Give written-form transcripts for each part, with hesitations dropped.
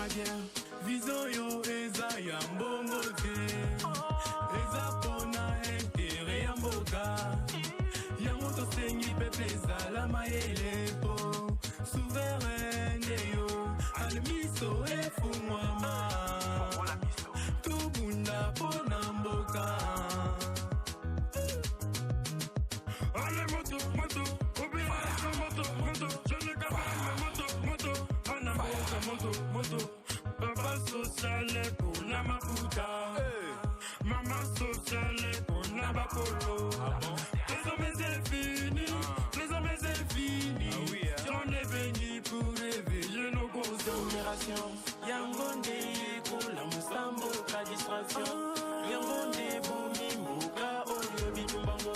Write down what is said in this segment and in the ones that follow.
bien. Vision yo eza ya mbongo te. Eza pona intérêt ya mboka. Yango tosengi pepe ezala mayele po. Souveraine yo. Almiso efungwama. Tubunda pona mboka. Allez moto, moto. Opération moto, moto. Je ne capable moto, moto. Anamboka moto, moto. Papa sociale kuna mafuta. Mama sociale kuna bakolo. Les hommes c'est fini, les hommes c'est fini. Si on est venu pour réveiller nos consommations. Yangonde kula musambo ka distraction. Yangonde bumi muka oyo bitumbango.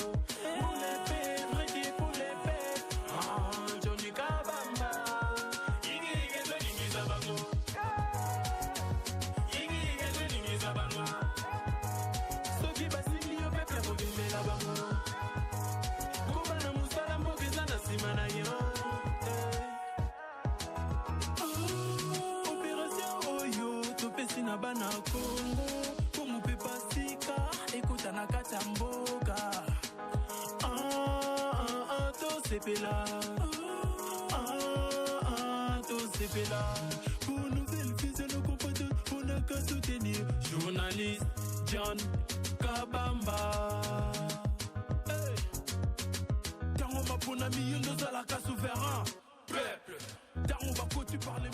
Pour les pères, ready pour les pères. Johnny Kabamba. Igi gezo ningi zabango. Bana Congo, como pepa sika, écoute na katamboka. To sepela. To sepela. Pour nouvelle vision, nos compatriotes, on n'a qu'à soutenir. Journaliste John Kabamba. Tango mapona million de zalaka souverain. Peuple. Tango bako tu parles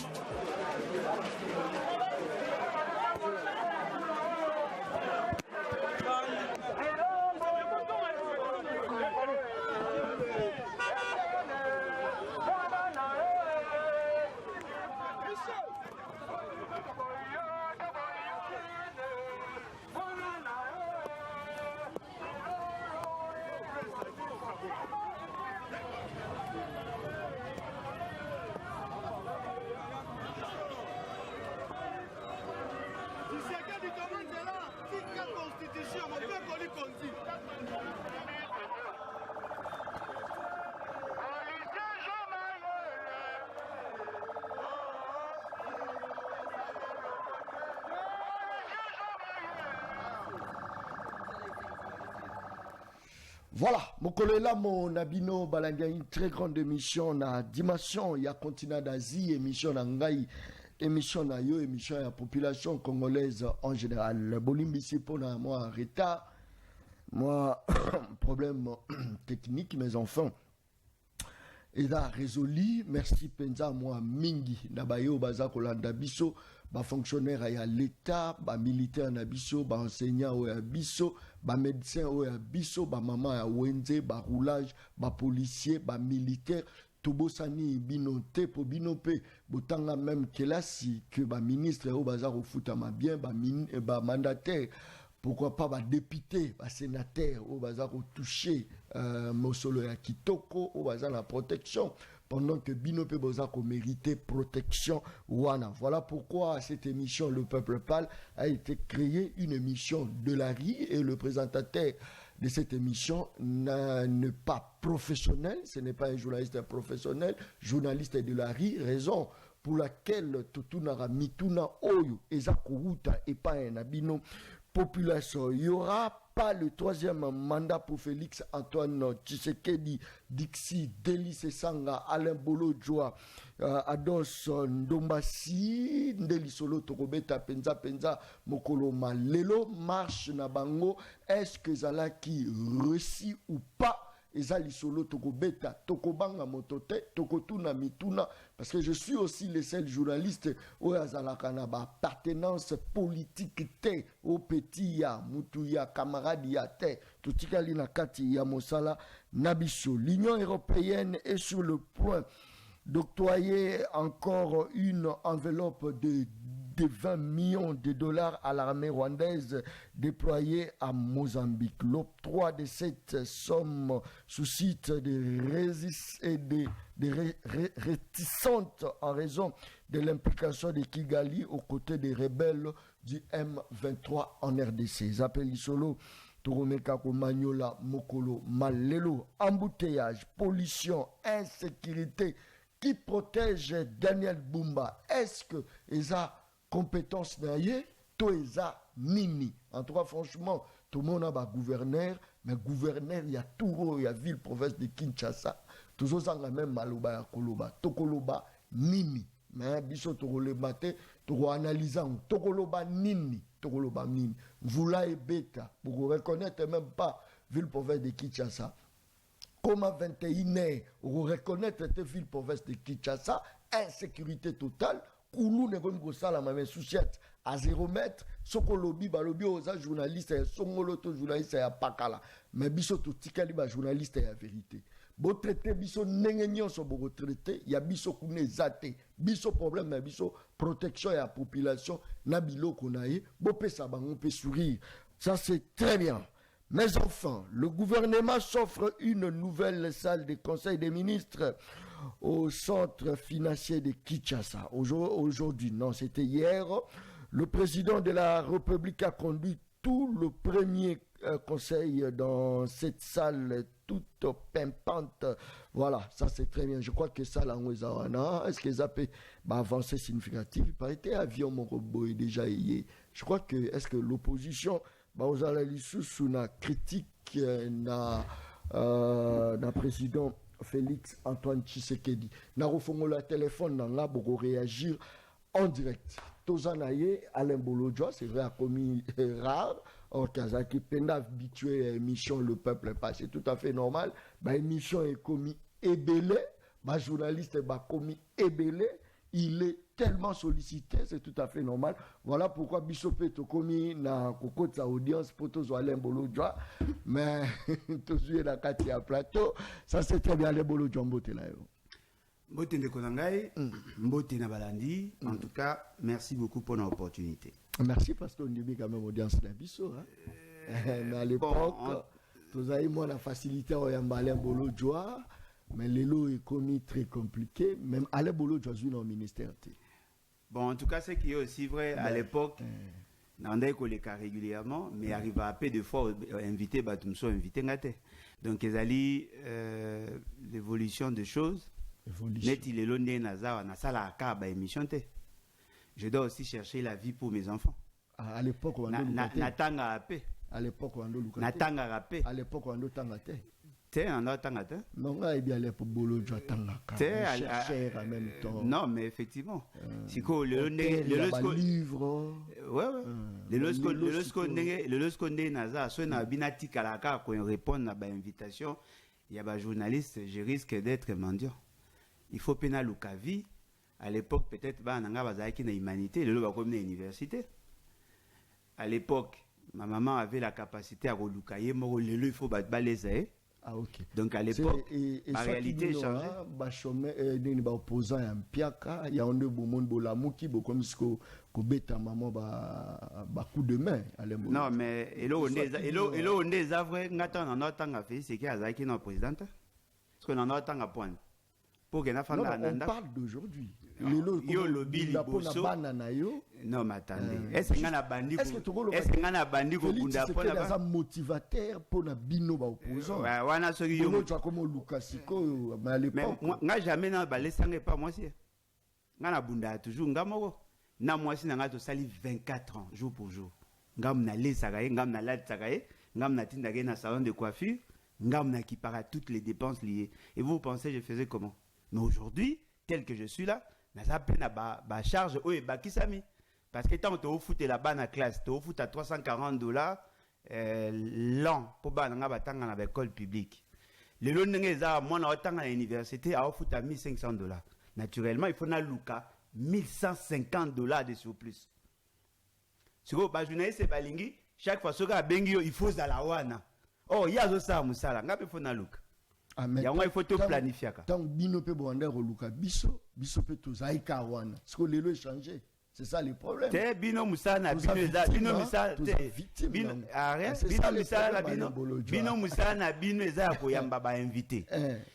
Voilà, mokolo là mon abino balandia une très grande émission na dimension ya continent d'Asie, émission na ngai, émission na yo, émission ya population congolaise en général. Bolimbisi pour na moi retard, moi problème technique mais enfin et là résolu. Merci penza moi mingi na bayo baza kolanda biso ba fonctionnaire ya l'état, ba militaire na biso, ba enseignant o ya biso, ba médecin o ya biso, ba maman ya wenze, ba roulage, ba policier, ba militaire tobosani bino te po bino pe botanga même kelasi que ba ministre o baza refutama bien ba mandataire. Pourquoi pas député, sénateur, au bazar touché, Mosolo ya Kitoko, au bazar la protection, pendant que Binope Bozako méritait protection. Wana. Voilà pourquoi cette émission, Le Peuple Parle, a été créée, une émission de la RI, et le présentateur de cette émission n'est pas professionnel, ce n'est pas un journaliste professionnel, journaliste de la RI, raison pour laquelle Tutunara Mituna Oyo, Ezakouta et pas un abino population. Il n'y aura pas le troisième mandat pour Félix Antoine Tshisekedi, Dixi, Delis Sanga, Alain Bolo Joa, Ados Ndombasi, Ndeli Solo Tokobeta, Penza, Mokolo Malelo, Marche Nabango, est-ce que Zalaki réussit ou pas? Ezali solo tokobeta tokobanga motote tokotuna mituna parce que je suis aussi le seul journaliste au azalaka na ba appartenance politique te au petit ya mutu ya camarade ya te tutikali na kati ya mosala nabiso. L'Union européenne est sur le point d'octroyer encore une enveloppe de 20 millions de dollars à l'armée rwandaise déployée à Mozambique. L'octroi de cette somme suscite des réticentes en raison de l'implication de Kigali aux côtés des rebelles du M23 en RDC. Zappeli Solo, Toromeka Magnola, Mokolo, Malelo, embouteillage, pollution, insécurité. Qui protège Daniel Bumba? Est-ce que Eza compétence na ye to eza nini. En tout cas franchement tout le monde a ba gouverneur, mais gouverneur il y a tout, il y a ville province de Kinshasa toujours ça même maloba ya koloba tokoloba nini. Mais biso tokoloba te to analyser tokoloba nini vous la beta pour reconnaître même pas ville province de Kinshasa. Comme à 21h, vous reconnaître cette ville province de Kinshasa, insécurité totale, Koulou ne gongo sala ma souciette à 0 mètre, soko lobby aux journalistes, songoloto journaliste à pakala, mais biso tout tikali ba journaliste à vérité. Bo traité biso nengenyon so bo traité, ya biso kune zate, biso problème na biso protection ya population na bilo konaye, bo pesa bango pe sourire. Ça c'est très bien. Mes enfants, le gouvernement s'offre une nouvelle salle de conseil des ministres au centre financier de Kinshasa. Aujourd'hui, non, c'était hier. Le président de la République a conduit tout le premier conseil dans cette salle toute pimpante. Voilà, ça c'est très bien. Je crois que ça, là, est-ce que ça peut avancer significatif? Il paraît que l'avion Morobo est déjà hier. Je crois que, est-ce que l'opposition vous allez sous la critique na président Félix Antoine Tshisekedi. Na refongola téléphone na pour réagir en direct. Tozanaye Alain Bolodjoa, c'est vrai, a commis rare. Or Kazaki penda habitué à émission Le Peuple pas, c'est tout à fait normal. Émission est commis ébélé, journaliste est commis ébélé. Il est tellement sollicité, c'est tout à fait normal. Voilà pourquoi Bishopé to commis na koko sa audience pour tous Alain Bolodjoa, mais tous na kati ya plateau, ça c'est très bien Alain Bolodjoa mbote la yo. Mbote de Konangai, mbote na balandi. En tout cas, merci beaucoup pour l'opportunité. Merci parce qu'on dit quand même audience na biso hein. Mais à l'époque, tous avez moi la facilité à Alain Bolodjoa. Mais le lot est commis très compliqué. Même Alain Bolodjoa joue dans le ministère. Bon, en tout cas, ce qui est aussi vrai, à l'époque, on a les cas régulièrement, mais arrive à peu de fois invité, Batumso invité ngate. Donc, ils allaient l'évolution des choses. Net il est l'ondé Nazar, on a ça la carte émission. Je dois aussi chercher la vie pour mes enfants. À l'époque, on a Natanga Apé. À l'époque, on a Natanga Apé. À l'époque, on a Tangate. Non, mais effectivement. C'est quoi le livre. Ouais. Le Losconde Naza, soit na binati kalaka quand répond à l'invitation, il y a un journaliste, je risque d'être mendiant. Il faut pénal Lukavi. À l'époque, peut-être, nanga bazaki na humanité, le loba comme na université. À l'époque, ma maman avait la capacité à relukaye, mais il faut balayer. Ah, ok. Donc à l'époque, la réalité changeait. Il y a opposant à Mpiaka, il y a un de monde Bolamouki, comme si Kobeta maman coup de main. Non, mais on est vrai, on a fait c'est qu'il y a un président. Parce qu'on en a tant à point. On parle d'aujourd'hui. Non, mais attendez. Est-ce qu'il y a un bandit qui est motivateur pour la bino opposant? Mais jamais n'a balé sangé pas moi si. N'a bunda toujours ngamoro. Na moi si n'a to sali 24 ans jour pour jour. Ngam na le sagaye, ngam na la sagaye, ngam na tindage na salon de coiffure, ngam na qui para toutes les dépenses liées. Et vous pensez je faisais comment? Mais aujourd'hui, tel que je suis là, n'a peine à charge ou bakisami. Parce que tant que tu fout là-bas dans la classe, tu fout à $340 l'an pour battre dans l'école publique. Les lots de moi, dans l'université, à fout à $1,500. Naturellement, il faut na luka $1,150 de surplus. Si vous avez journaliste balingi, chaque fois que vous avez il faut à la wana. Oh, il y a ça musala, il faut na luka. Il faut tout planifier. Tant bino pe boanda roluka biso pe to zaika wana. Parce que les lois changé. C'est ça le problème. Te bino musana bino musana bino musana bino eza ko yamba ba invité.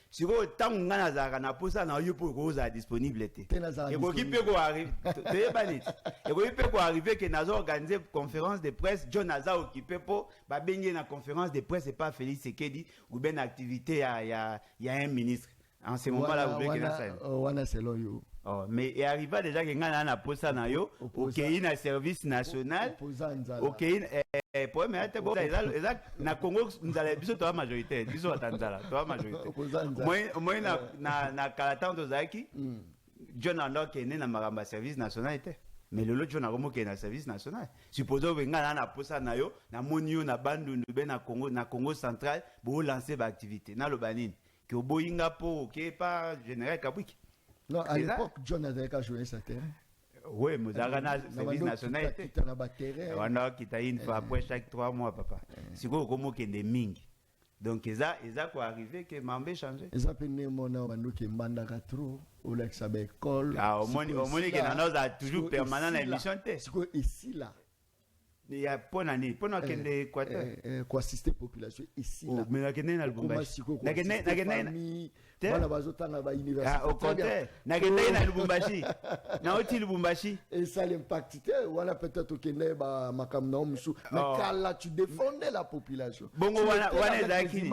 Si vous tant ngana za na posa na yo pour ko za disponible te. Et ko ki pe ko arrive. Te balit. Et ko pe ko arriver que nazo organiser conférence de presse, John Naza occupé pour ba benye na conférence de presse et pas Félix Sekedi ou ben activité il y a un ministre. En ce moment-là, vous voulez que ça. Wana selon yo. Oh, mais il arrive déjà que ngana na posa na yo, OK, na service national. OK, problème est bon na Congo nous allons biso to majorité, biso atanzala, to majorité. Moi na kalatan to zaki. John Andok est né na maramba service national était. Mais le lot John Aromo qui est na service national. Supposons que ngana na posa na yo, na monio na bandundu be na Congo central, bo lancer ba activité na lo banini. Que au boyinga po OK pas général Kabwiki. Non, à l'époque, John avait qu'à jouer sa terrain. Oui, mais Zagana, service national. On a quitté une fois après chaque 3 mois, papa. C'est quoi, comment qu'il y a des ming. Donc, ils ont quoi arrivé que Mambé changé. Ils ont pris mon nom, qui est Mandakatro, au Lex Abekol. Ah, au moins, qu'il y a toujours permanent dans l'émission. C'est quoi, ici, là. Il y a pas d'année, pas dans quel Équateur. Quoi assister population ici là. Mais la Guinée n'a le Lubumbashi. La Guinée. Voilà bazotanga ba université. Ah au contraire. La Guinée n'a le Lubumbashi. Na oti Lubumbashi. Et ça l'impacte voilà peut-être au Kenya ba makamna musu. Mais là tu défendais la population. Bongo wana zaki.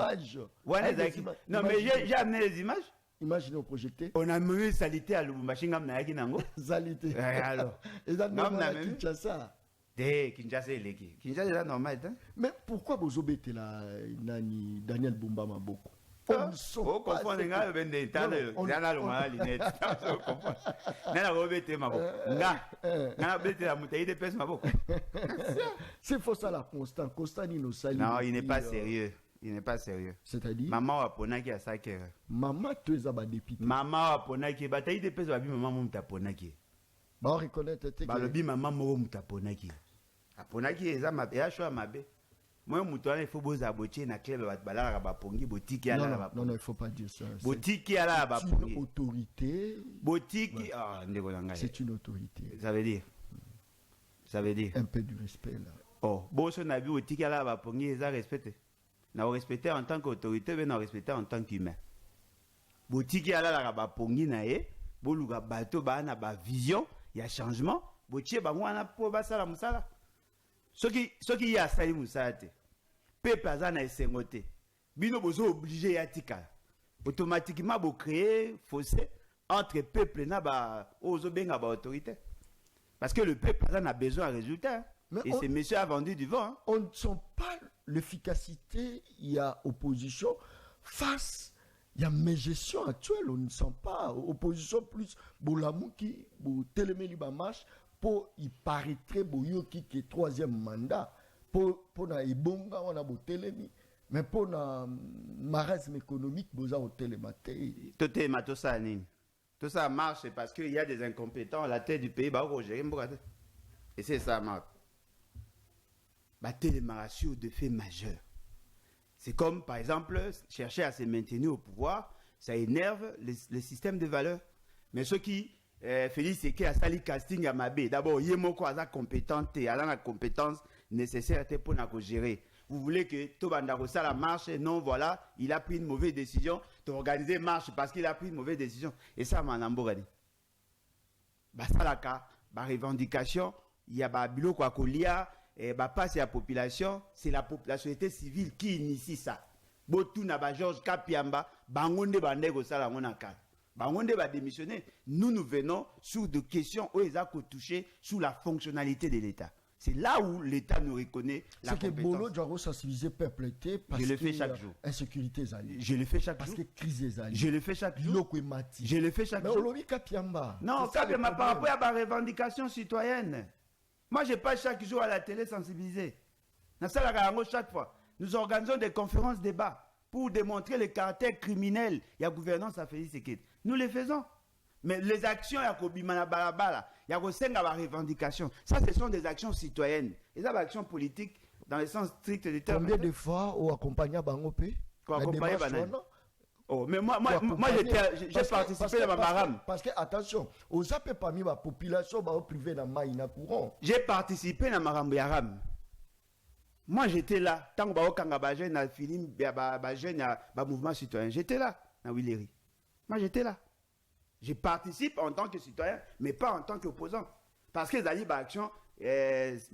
Wana zaki. Non mais j'ai amené les images. Imaginez au projeté. On a mené salité à Lubumbashi ngam na yaki nango. Salité. Alors. Et ça non na Kinshasa. Kinshasa eleki. Kinshasa est normal. Mais pourquoi vous obétez là nani Daniel Bumba Maboko? On comprend les gars ben des tas de zana longa linette. On comprend. Nana obété Maboko. Nga obété la mutaille de pèse Maboko. C'est faux ça la constant. Constant ni nos sali. Non, il n'est pas sérieux. Il n'est pas sérieux. C'est-à-dire maman aponaki à 5 heures. Maman tu es ba député. Maman aponaki bataille de pèse ba bi maman mum taponaki. Ba reconnaître te ba le bi maman mo mum taponaki. Aponaki eza mabe ya choix mabe. Moi mutuana il faut boza botier na club ba balala ba pongi botiki ala ba. Non, il faut pas dire ça. Botiki ala ba pongi. C'est une autorité. Botiki ah ndeko nanga. C'est une autorité. Ça veut dire un peu du respect là. Oh, boso na bi botiki ala ba pongi eza respecté. Na respecter en tant qu'autorité mais na respecter en tant qu'humain. Botiki ala la ba pongi na ye, boluga bato ba na ba vision, il y a changement, botier ba mwana po ba sala musala. Ce qui y a sali musate peuple azana esengote bino bozo obligé ya tika automatiquement bo créer fossé entre peuple na ba ozo benga ba autorité parce que le peuple azana besoin de résultat et ces messieurs a vendu du vent. On ne sent pas l'efficacité, il y a opposition face il y a mes gestions actuelles, on ne sent pas opposition plus bolamouki bo telemeli ba marche pour y paraître boyo qui est troisième mandat pour na ibonga on a botelemi mais pour na marasme économique boza hotelematé toté matosa nini tout ça marche parce qu'il y a des incompétents à la tête du pays ba gérer mbokate et c'est ça marche ba télémaration de faits majeurs. C'est comme par exemple chercher à se maintenir au pouvoir, ça énerve le système de valeurs, mais ceux qui Félix Eke a sali casting à Mabé. D'abord, il y a mon quoi compétente et la compétence nécessaire pour gérer. Vous voulez que Tobandaro ça la marche? Non, voilà, il a pris une mauvaise décision. Tu organiser marche parce qu'il a pris une mauvaise décision. Et ça, Manambogani. Bah ça la cas, bah revendication, il y a bah bilo quoi colia, et bah passe à la population, c'est la société civile qui initie ça. Botou na ba Georges Kapiamba, bangonde bandego ça la monaka. Bangonde va démissionner. Nous venons sur des questions où ils ont touché sur la fonctionnalité de l'État. C'est là où l'État nous reconnaît la compétence. C'est que Bolo doit sensibiliser le peuple parce je le fais chaque jour. Insécurité zali. Je le fais chaque jour. Parce que crise zali. Je le fais chaque jour. Je le fais chaque jour. Mais Olobi Kapiamba. Non, Kapiamba par rapport à ma revendication citoyenne. Moi, je passe chaque jour à la télé sensibiliser. Chaque fois. Nous organisons des conférences, débats pour démontrer le caractère criminel. Il y a gouvernance à Félix Seked. Nous les faisons. Mais les actions, il y a Kobimana Balabala, il y a Kosenga la revendication. Ça, ce sont des actions citoyennes. Et ça, des actions politiques dans le sens strict du terme. Combien de fois on accompagne Bangopé? Oh, mais moi j'ai participé dans ma maram. Parce que, attention, aux appels parmi la population, privée dans Maïna courant. J'ai participé dans ma maram. Moi, j'étais là. Tant que Kanga Bajen a film, Bajen a mouvement citoyen, j'étais là, dans Willery. Moi, j'étais là. Je participe en tant que citoyen, mais pas en tant qu'opposant. Parce que les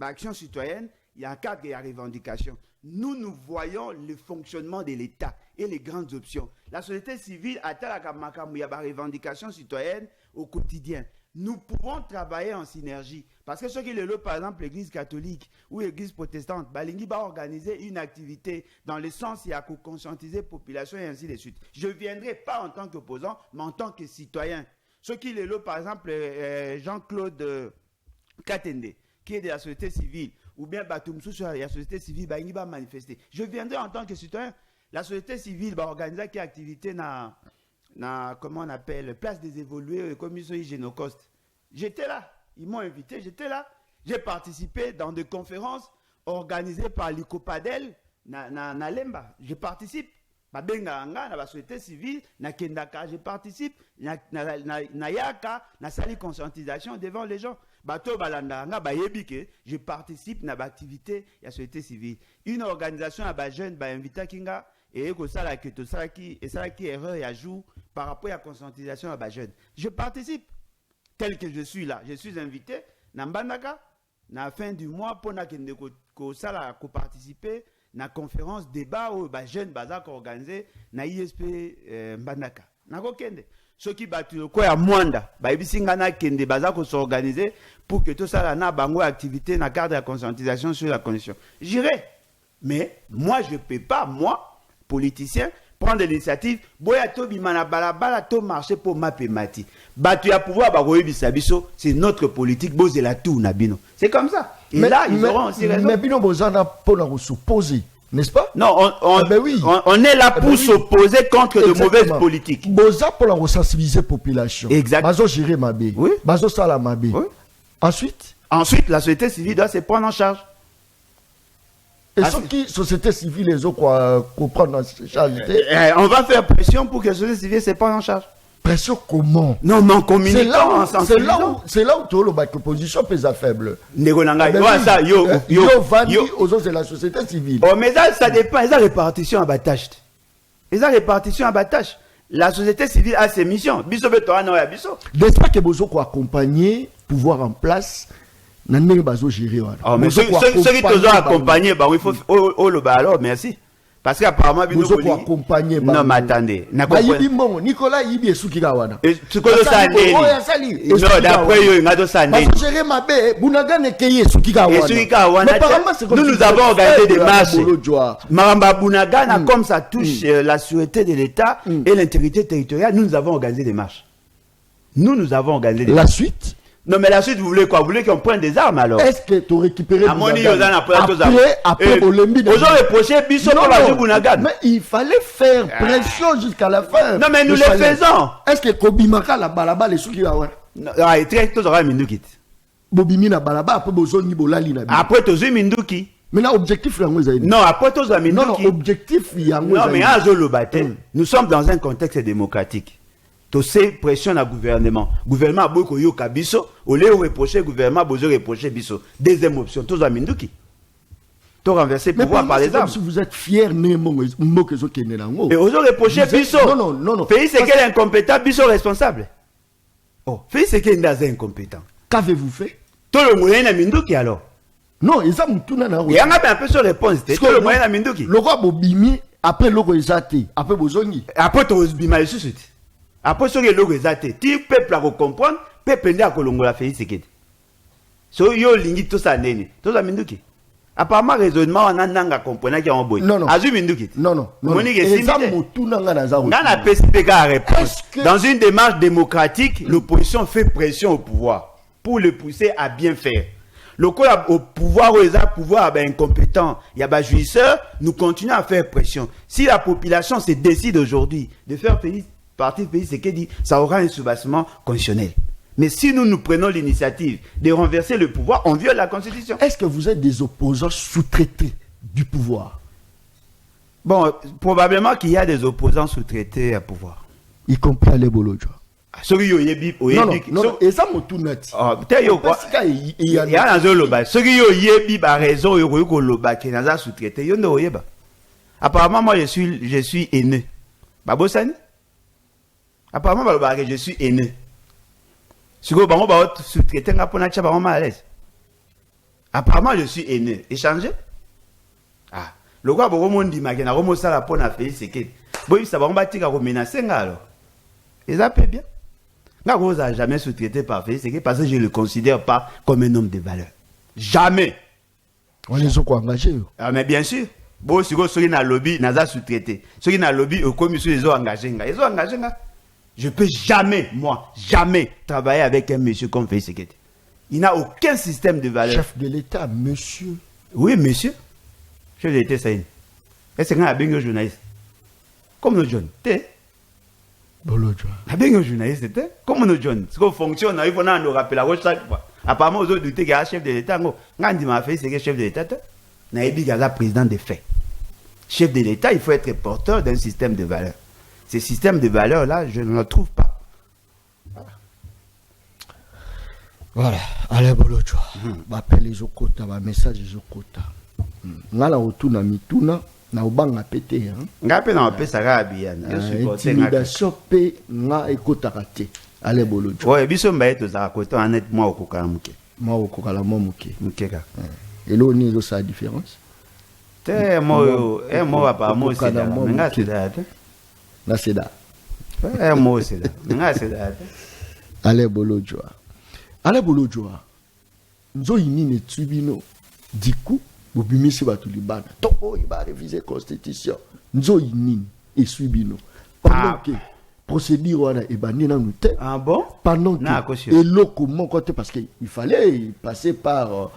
action citoyenne, il y a un cadre et il y a revendication. nous voyons le fonctionnement de l'État et les grandes options. La société civile atteint la revendication citoyenne au quotidien. Nous pouvons travailler en synergie. Parce que ceux qui le louent, par exemple, l'Église catholique ou l'Église protestante, Balingi va organiser une activité dans le sens il y a qu'à conscientiser la population et ainsi de suite. Je ne viendrai pas en tant qu'opposant, mais en tant que citoyen. Ceux qui le louent, par exemple, Jean-Claude Katende, qui est de la société civile, ou bien Batumsou sur la société civile, Balingi va manifester. Je viendrai en tant que citoyen. La société civile va organiser une activité dans comment on appelle, place des évolués, commission Hygiénocoste. J'étais là, ils m'ont invité, j'étais là. J'ai participé dans des conférences organisées par l'ICOPADEL, na Lemba. Je participe. Babenga na la société civile, na Kendaka, je participe. Na Yaka, na sali conscientisation devant les gens. Bato balanda nga bayebike, je participe na l'activité de la société civile. Une organisation à jeune ba invita kinga et que ça là que tout ça qui et ça qui erreur et ajout par rapport à la conscientisation à jeune. Je participe tel que je suis là. Je suis invité na Mbandaka na fin du mois pour na kende ko ça là ko participer na conférence débat où ba jeune bazak organisé na ISP Mbandaka. Na ko kende ceux qui battent le quoi à Mwanda ba ibisinga na kende bazak s'organiser pour que tout ça là na bango activité na cadre de la conscientisation sur la condition. J'irai. Mais moi je peux pas moi politicien prendre l'initiative boya to bimana balabala to marcher pour mapemati batu ya pouvoir ba koyebisa biso c'est notre politique bozela tout na bino c'est comme ça et mais, là ils auront aussi raison mais bino bozana pour la s'opposer n'est-ce pas non oui. on est là pour s'opposer contre de mauvaises politiques boza pour la sensibiliser population exact bazo gérer mabe oui bazo sala mabe oui. ensuite la société civile doit se prendre en charge. Et ceux qui, société civile, les autres, comprendre en charge. On va faire pression pour que la société civile se prenne en charge. Pression comment? Non, mais en communiquant, en sensibilisant. C'est là où tu as l'opposition pèse faible. Yo, aux autres, c'est la société civile. Oh, mais ça dépend. Ils ont répartition à batache. La société civile a ses missions. N'est-ce pas que vous accompagner, pouvoir en place? Mais ceux qui t'ont accompagné, il faut alors merci. Parce qu'apparemment, vous accompagner. Non, mais attendez. Nicolas Ibi et Soukigawana. Et ce que ça non, d'après eux, il y a de ça. Nous avons organisé des marches. Maramba Bunagana, comme ça touche la sûreté de l'État et l'intégrité territoriale, nous avons organisé des marches. Nous avons organisé des marches. La suite? Non, mais la suite, vous voulez quoi? Vous voulez qu'on prenne des armes alors? Est-ce que tu récupéré après Bolembi? Vous avez reproché Bisso pour la Bunagan. Mais il fallait faire pression jusqu'à la fin. Non, mais nous le faisons. Est-ce que Kobimaka la balaba les souki va? Non, il très tous aura Mindukit. Bobimi na balaba après Bozoni Bolali na. Après tous Minduki. Mais là, objectif là, non, après tous Minduki. Non, objectif yango. Non, mais à Zolobate, nous sommes dans un contexte démocratique. C'est pression à gouvernement. Gouvernement a beaucoup de kabiso. Au lieu de reprocher gouvernement, vous reprocher biso. Deuxième option, tous à Minduki. Tu renverser le pouvoir par les armes. Si vous êtes fiers, mais vous reprocher biso. Non. Pays c'est quel incompétent, biso responsable. Oh, pays c'est quel incompétent. Qu'avez-vous fait? Tout le moyen à Minduki alors. Non, ils ont tout na. Il y a un peu sur réponse. Tout le moyen à Minduki. Le roi Bobimi après le roi Izate, après Bozoni. Après tu Bima et suite. Après ce que l'on a dit, le peuple a comprendre, le peuple a colongo fait ce qu'il so yo lingi tout ça nene, tout ça minduki. Apparemment raisonnement on a nanga comprendre qu'il y a un boy. Non. Azu minduki. Non. Dans une démarche démocratique, l'opposition fait pression au pouvoir pour le pousser à bien faire. Le cas au pouvoir, incompétent, il y a des jouisseurs, nous continuons à faire pression. Si la population se décide aujourd'hui de faire partie pays, c'est qu'elle dit, ça aura un soubassement constitutionnel. Mais si nous prenons l'initiative de renverser le pouvoir, on viole la Constitution. Est-ce que vous êtes des opposants sous-traités du pouvoir? Bon, probablement qu'il y a des opposants sous-traités à pouvoir. Y compris les Bolodjo. Non, et ça m'a tout net. Il y a un zoloba. Ceux qui ont raison, ils ont sous-traité. Apparemment, moi, je suis aîné. Babosani? Apparemment, je suis aîné. Si vous avez sous-traité, apparemment, je suis aîné. Échanger? Le quoi beaucoup monde dit ma na romo sala pour na Félix Sekedi. Boy ça va on batika ko menacer nga alors. Et ça peut bien. Nga ko a jamais sous-traité par Félix Sekedi parce que je le considère pas comme un homme de valeur. Jamais. On les a quoi engagés. Ah mais bien sûr. Bon si go soki na lobby naza sous-traité. Soki na lobby au commission les ont engagés nga. Ils ont engagé nga. Je peux jamais travailler avec un monsieur comme Félix Sekedi. Il n'a aucun système de valeur. Chef de l'État, monsieur. Oui, monsieur. Chef de l'État, ça y est. Est-ce qu'on a bien un journaliste? Comme nos jeunes. T'es? Bolodjoa. A bien un journaliste, t'es? Comme nos jeunes. Ce qu'on fonctionne, il faut nous rappeler la chaque fois. Apparemment, aux autres, douter qu'il y a un chef de l'État. On dit, ma fille, c'est que chef de l'État. Naïbi Gaza, président des faits. Chef de l'État, il faut être porteur d'un système de valeurs. Ces systèmes de valeurs-là, je ne le trouve pas. Voilà, allez Bolodjoa. M'appelle les Okota, ma message les Okota. Ngala otuna mituna na obanga pété hein. Ngape na opesa rabiana. Intimidation pe nga ekotaka te. Allez Bolodjoa. Ouais, biso mbaye to za kota honnête moi okokala muke. Moi okokala mo muke. Mukeka. Et là on est sa différence. Te mo papa mo c'est là. Nga c'est là. Na c'est là. Mo c'est là. Nga c'est là. Allez Bolodjoa. Allez Bolodjoa. Nzo yini ne tribunal. Du coup, bobimisi batu libana. Toko il va réviser constitution. Nzo yini et subino. Pendant que procédure wana e bandi na nous. Ah bon? Pendant que et loko mon côté parce que il fallait passer par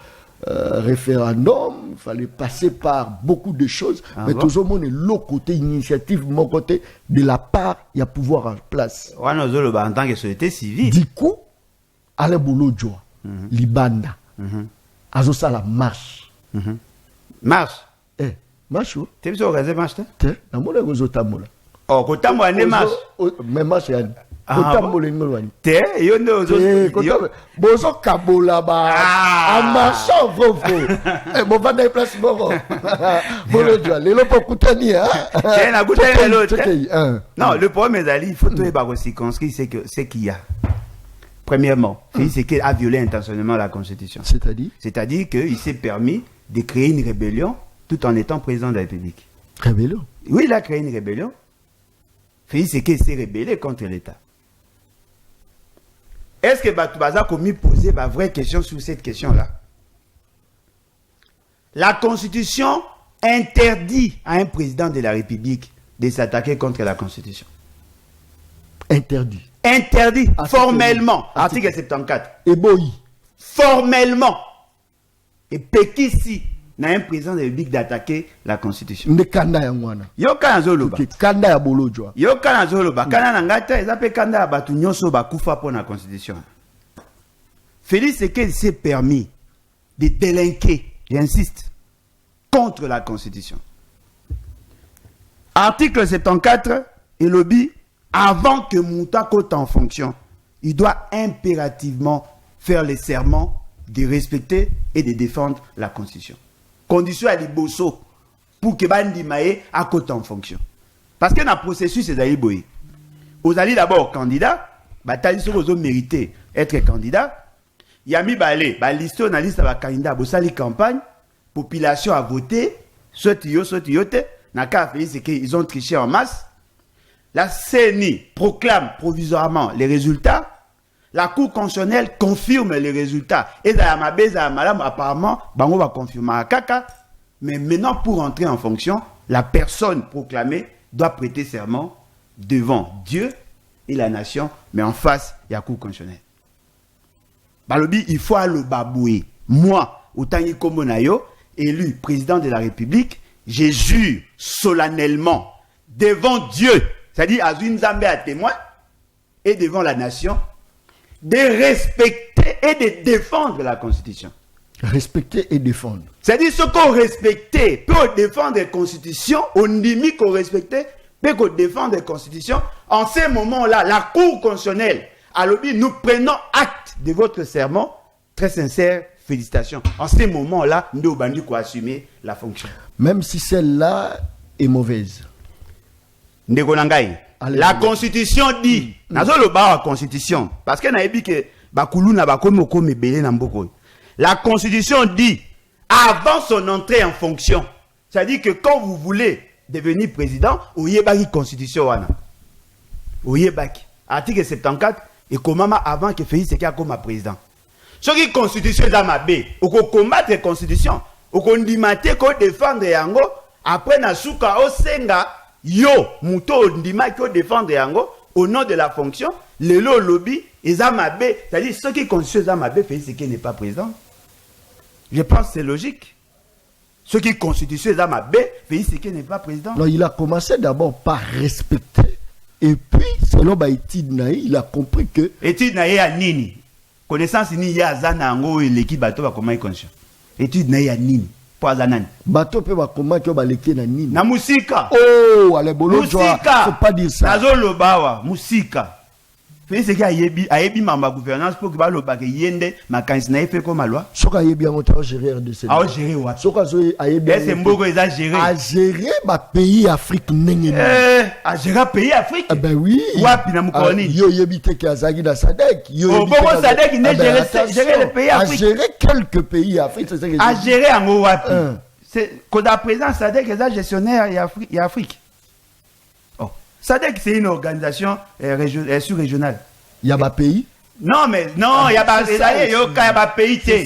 référendum, il fallait passer par beaucoup de choses, mais tout le monde est l'autre côté initiative mon côté de la part il y a pouvoir en place. On a zolo en tant que société civile. Du coup, allez Bolodjoa, libanda. Azosa la marche. Marche. Marche où? Tu veux organiser marche? Tu na mona gozo tamola. Oh, kotambo ne marche. Mais marche yani. Kotambo le ngolwani. Te yo ndo zo. Kotambo bozo kabola ba. En marchant fofo. Bon va dans place bon. Bolodjoa, lelo po kutani hein. C'est na kutani l'autre. Non, le problème est il faut tout ba circonscrire c'est qu'il y a. Premièrement, Félix Sekedi a violé intentionnellement la Constitution. C'est-à-dire qu'il s'est permis de créer une rébellion tout en étant président de la République. Rébellion? Oui, il a créé une rébellion. Félix Sekedi s'est rébellé contre l'État. Est-ce que Batoubaza a commis poser ma vraie question sur cette question-là? La Constitution interdit à un président de la République de s'attaquer contre la Constitution. Interdit. Interdit formellement. Article 74. Et boy. Formellement. Et Pekisi n'a un président de la République d'attaquer la Constitution. Ne kanda ya mwana. Yo kana zoloba. Kanda ya Bolodjoa. Yo kana zoloba. Kana na ngata ezape kanda ya batu nyonso bakufa pour la Constitution. Félix Sekedi s'est permis de délinquer, j'insiste, contre la Constitution. Article 74 et lobby. Avant que Mouta cote en fonction, il doit impérativement faire le serment de respecter et de défendre la Constitution. Condition à l'Iboso pour que Bandi Maé a cote en fonction. Parce que dans le processus, c'est d'Aïboé. Vous allez d'abord candidat, ils ont mérité être candidat. Il y a mis balé, liste on a liste avec candidat, vous campagne, population a voté, soit yote, n'a fait c'est qu'ils ont triché en masse. La CENI proclame provisoirement les résultats. La Cour constitutionnelle confirme les résultats. Et madame, apparemment, Bango va confirmer à Kaka. Mais maintenant, pour entrer en fonction, la personne proclamée doit prêter serment devant Dieu et la nation, mais en face, il y a la Cour constitutionnelle. Balobi, il faut le baboué. Moi, Otangi Komonayo, élu président de la République, je jure solennellement devant Dieu, c'est-à-dire à Zambé à témoin, et devant la nation, de respecter et de défendre la Constitution. Respecter et défendre. C'est-à-dire ce qu'on respecte, peut défendre la Constitution, on dit qu'on respecte, peut défendre la Constitution. En ce moment-là, la Cour constitutionnelle, à l'objet, nous prenons acte de votre serment. Très sincère, félicitations. En ce moment-là, nous devons assumer la fonction. Même si celle-là est mauvaise. La Constitution dit, la Constitution, parce que la Constitution dit, avant son entrée en fonction, C'est-à-dire que quand vous voulez devenir président, oyebaki constitution wana. Oyebaki. Article 74 et comment avant que Félix Sekei comme président. Ce qui constitution dans ma baie, ou qu'on combattre la constitution, ou qu'on dimate qu'on défendre yango, après na suka o senga yo muto ndima ko défendre yango au nom de la fonction, le lobby et za ma baie, c'est-à-dire ce qui constitution dans ma baie Félix Sekei n'est pas président. Je pense que c'est logique. Ce qui constitution dans ma baie Félix Sekei n'est pas président. Non, il a commencé d'abord par respecter. Et puis, selon l'étude, il a compris que... Étude naïe à nini. Connaissance ni ya zana ngo l'équipe bateau va comment il conscient. Étude naïe à nini. Pour zanani. Bateau peut va comment que va l'équipe na nini. Na musika. Oh, allez bolo joie. Faut pas dire ça. Nazo lobawa musika. Félix Sekei ayebi mamba gouvernance pour que ba loba ke yende makanisi na fait comme loi. Soka ayebi en temps gérer de ces. Ah gérer wa. Soka ayebi. C'est mboko eza gérer. À gérer ba pays Afrique nengeni. À gérer pays Afrique. Ah ben oui. Wapi na mukoni. Yo yebite ke azagi na SADC. Yo yebite. Bon SADC ne gérer les pays Afrique. À gérer quelques pays Afrique, c'est ça que. À gérer en wapi. C'est quand la présidence SADC est gestionnaire et Afrique. SADC, c'est une organisation sous-régionale. Il y a un pays? Non, mais non, il y a un pays.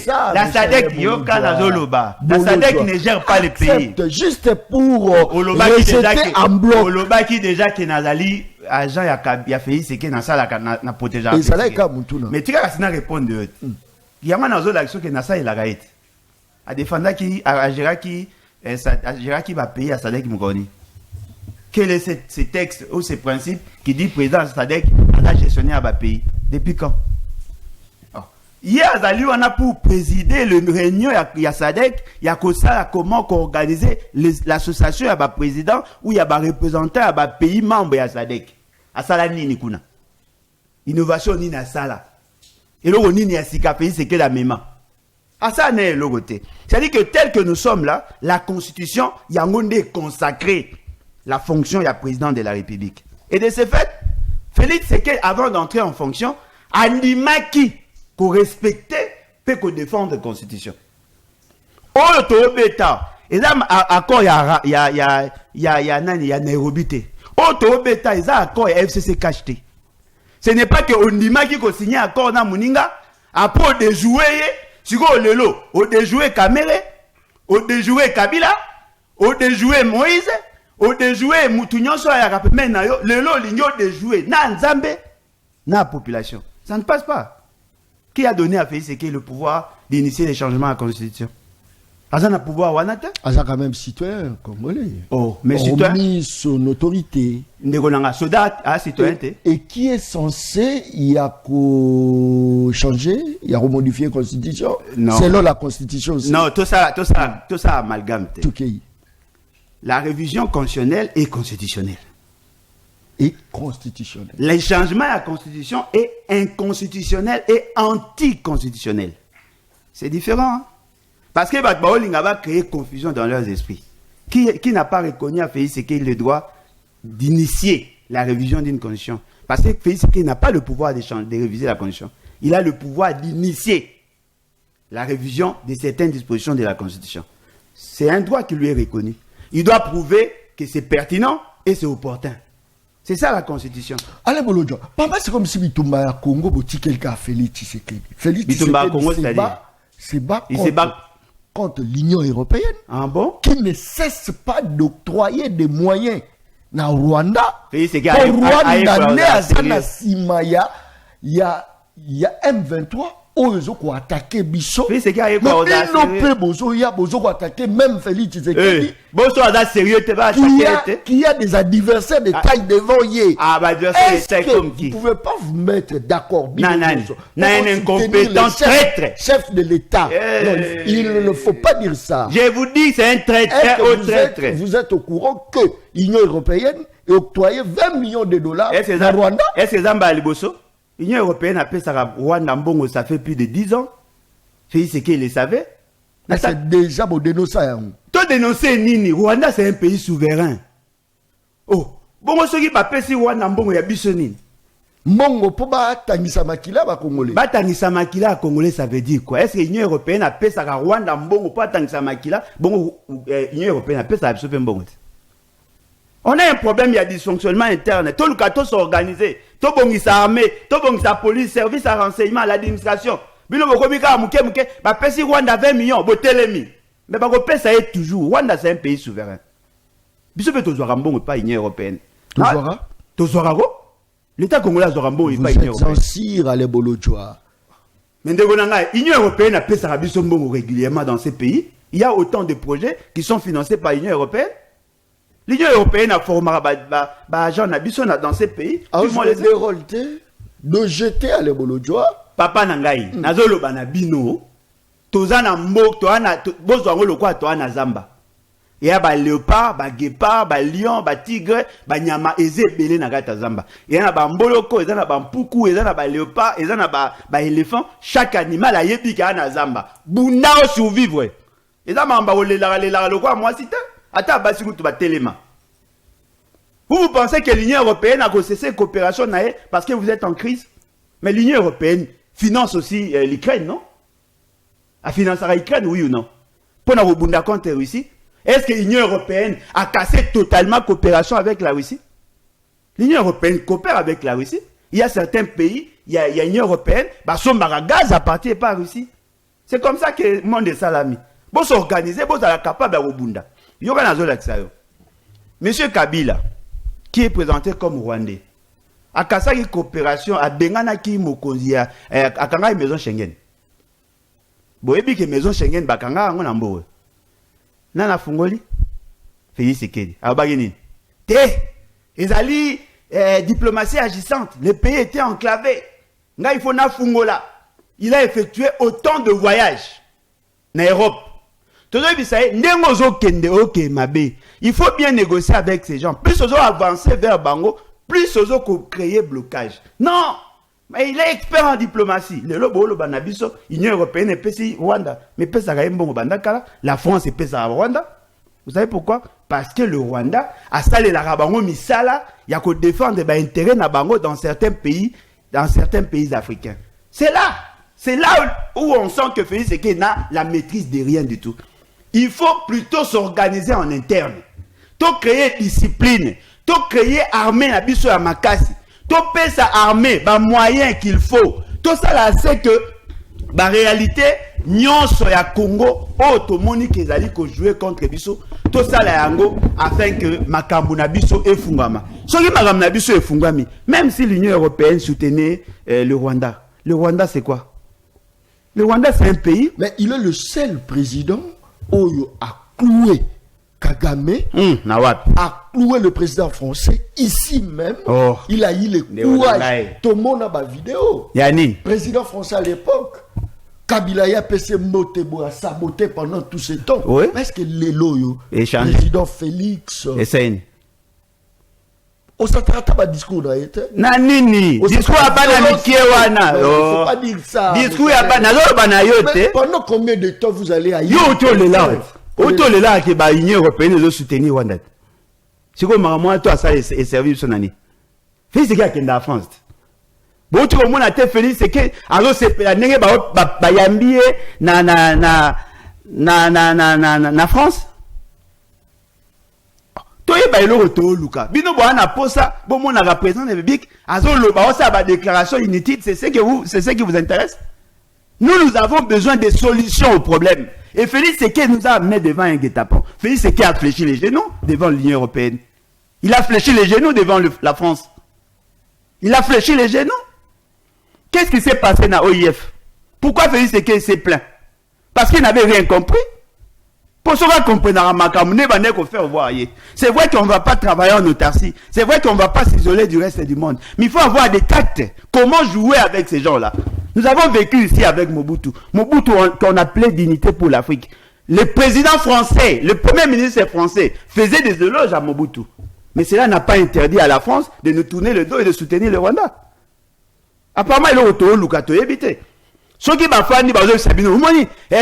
La SADC, il y a un Zoloba. La SADC ne gère pas les pays. Juste pour rejeter en bloc. Oloba qui déjà qui nazali agent il a fait ce qui na sala na protéger. Et ça là ka mutuna. Mais tu as répondre de. Il y a un autre action que na sala il a gaït. A défendre qui à gérer qui va payer à SADC mukoni. Quel est ce texte ou ce principe qui dit président SADC a gestionné à pays? Depuis quand? Hier, on a pour présider le réunion, il y a SADC, il y a comment organiser l'association, il y a président ou il y a représentant à pays membre de SADC. À Sala Nini Kuna. Innovation ni na Sala. Et là, on y a sika pays, c'est que la même. À ça, n'est le côté. C'est-à-dire que tel que nous sommes là, la constitution, il y a un monde consacré. La fonction, il y a président de la République. Et de ce fait, Félix Sekei, avant d'entrer en fonction, a dit qu'on respectait et qu'on défende la Constitution. Oh, to bêta. Et là, accord, il y a Nairobi. Oh, to bêta, il y a accord, il y a FCC cacheté. Ce n'est pas que on dit qu'on signe accord dans Mouninga, après de jouer, si on le lot, on de jouer Kamere, on de jouer Kabila, on de jouer Moïse, au de jouer Moutounion soit à la mais le lot l'igno de jouer na Nzambe na population. Ça ne passe pas. Qui a donné à Félix Sekei le pouvoir d'initier les changements à la Constitution? Azan a pouvoir wanata? Azan quand même citoyen congolais. Oh, mais citoyen. Mis son autorité. Ndegonanga soda à citoyenneté. Et qui est censé y a changer, y a remodifier la Constitution? Non. Selon la Constitution aussi. Non, tout ça amalgame. Tout qui. La révision constitutionnelle est constitutionnelle. Et constitutionnelle. Les changements à la Constitution est inconstitutionnel et anticonstitutionnel. C'est différent. Hein? Parce que Batbaolinga va créer confusion dans leurs esprits. Qui n'a pas reconnu à Félix Sekei le droit d'initier la révision d'une constitution? Parce que Félix Sekei n'a pas le pouvoir de réviser la constitution. Il a le pouvoir d'initier la révision de certaines dispositions de la Constitution. C'est un droit qui lui est reconnu. Il doit prouver que c'est pertinent et c'est opportun. C'est ça la Constitution. Allez, Bolodjo. Papa, c'est comme si Bitumba à Congo, Boti quelqu'un a Félix Tshisekedi. Félix Bitumba à Congo, c'est-à-dire c'est contre l'Union européenne. Ah bon? Qui ne cesse pas d'octroyer des moyens dans Rwanda. Félix Sekei il y a M23. Ozo ko attaquer biso. Félix Sekei a quoi bozo attaquer même Félix Tshisekedi. Bozo a sérieux te va attaquer. Qui a des adversaires de taille devant yé. Ah bah adversaire de taille comme qui? Vous pouvez pas vous mettre d'accord. Non, un incompétent traître. Chef de l'État. Il ne faut pas dire ça. Je vous dis c'est un traître au traître. Vous êtes au courant que l'Union européenne a octroyé 20 millions de dollars à Rwanda. Est-ce que Zamba Aliboso? L'Union européenne a appelé ça Rwanda Mbongo, ça fait plus de 10 ans. Félix Sekei le savait. C'est déjà pour dénoncer. Toi dénoncer Nini, Rwanda c'est un pays souverain. Oh, bon ceux qui appellent si Rwanda Mbongo y a biso Nini. Mongo po batangisa makila ba Congolais. Batangisa makila Congolais, ça veut dire quoi? Est-ce que l'Union européenne a payé ça à Rwanda mbongo pas batangisa makila? Bon, l'Union européenne a payé ça à mbongo. On a un problème, il y a dysfonctionnement interne. Tout le cas, s'organiser. Tout bongisa armée, tout bongisa police, service à renseignement, l'administration. Bino bokomika muke ba pesi Rwanda 20 millions, botelemi. Mais ba ko pesa est toujours. Rwanda c'est un pays souverain. Biso pe tozwara mbongo pas l'Union européenne. Tozwara ko? L'État congolais a Zorambo, il pas Union européenne. Vous êtes Bolodjoa. Mais l'Union européenne a payé Sarabisombo régulièrement dans ces pays. Il y a autant de projets qui sont financés par l'Union européenne. L'Union européenne a formé agent dans ces pays. Ah, vous avez de jeter à les Bolodjoa. Papa Nangaï, Nazolo Banabino, Tozana Mbok, Toana, Bozwango le quoi, Toana Zamba. Il y a des léopards, des guépards, des lions, des tigres, des nyama eze belé na gata zamba. Il y a des mboloko, il y a des mpuku, il y a des léopards, il y a des éléphants. Chaque animal a yebi ka na zamba. Bundao survivre. Il y a des le quoi moi cité. Ata basi kutu ba telema. Vous pensez que l'Union européenne a cessé cette coopération parce que vous êtes en crise? Mais l'Union européenne finance aussi l'Ukraine, non? Elle financera l'Ukraine, oui ou non? Pour nous rebondir contre la Russie. Est-ce que l'Union européenne a cassé totalement la coopération avec la Russie? L'Union européenne coopère avec la Russie. Il y a certains pays, il y a l'Union européenne, son gaz appartient pas à la Russie. C'est comme ça que le monde est salami. Bon s'organiser, bon être capable de rebondir. Il y aura Monsieur Kabila, qui est présenté comme Rwandais, a cassé une coopération à Bengana qui mokonzi à Kanga maison Schengen. Bon et puis que maison Schengen bakanga on ambo. Nana fungoli Félix Sekedi. Abagini. Té ezali diplomatie agissante. Le pays était enclavé. Nga il faut na fungola. Il a effectué autant de voyages en Europe. Il faut bien négocier avec ces gens. Plus ils ont avancé vers Bango, plus ils ont créé blocage. Non, mais il est expert en diplomatie. Le lobo banabiso, l'Union européenne est pessi Rwanda, mais pesa bongo bandakala, la France est pesa Rwanda. Vous savez pourquoi? Parce que le Rwanda a salé la rabango misala, il y a qu'à défendre des intérêts na bango dans certains pays africains. C'est là où on sent que Félix Sekedi n'a la maîtrise de rien du tout. Il faut plutôt s'organiser en interne. To créer discipline, to créer armée na biso ya makasi, to payer sa armée, ba moyen qu'il faut. Tout ça là c'est que la réalité nyonso ya Congo automoni kezali ko jouer contre biso. Tout ça là yango afin que makambu na biso efungama. Soki makambu na biso efungami, même si l'Union européenne soutenait le Rwanda. Le Rwanda c'est quoi? Le Rwanda c'est un pays, mais il est le seul président Oyo a cloué Kagame, a cloué le président français ici même. Oh. Il a eu le courage. Tout le monde a ma vidéo. Yanni. Président français à l'époque, Kabila a PC Motebo a saboté pendant tout ce temps. Oui. Est-ce que les loyaux, président Félix, on s'attend à un discours dans l'été. Nanini, discours à Banamikiwana. Faut pas dire ça. Discours à Banamikiwana. Pendant combien de temps vous allez à Yo, tu le là. Auto le là que l'Union européenne doit soutenir Rwanda. C'est comme moi, toi, ça est servi son année. Félix Sekedi qui est en France. Bon, tu vois, mon atte Félix Sekedi, alors c'est la nègre bayambié na France. Bino boana posa bon mon a représenté le bic azolo ba osa ba déclaration inutile, c'est ce qui vous intéresse. Nous avons besoin de solutions aux problèmes. Et Félix Sekedi nous a amené devant un guet-apens. Félix Sekedi a fléchi les genoux devant l'Union européenne. Il a fléchi les genoux devant la France. Il a fléchi les genoux. Qu'est-ce qui s'est passé dans l'OIF? Pourquoi Félix Sekedi s'est plaint? Parce qu'il n'avait rien compris. Pour ce qu'on comprendre, c'est vrai qu'on ne va pas travailler en autarcie. C'est vrai qu'on ne va pas s'isoler du reste du monde. Mais il faut avoir des tacts. Comment jouer avec ces gens-là? Nous avons vécu ici avec Mobutu. Mobutu, qu'on appelait dignité pour l'Afrique. Le président français, le premier ministre français, faisait des éloges à Mobutu. Mais cela n'a pas interdit à la France de nous tourner le dos et de soutenir le Rwanda. Apparemment, il a été évité. Ce qui m'a fait,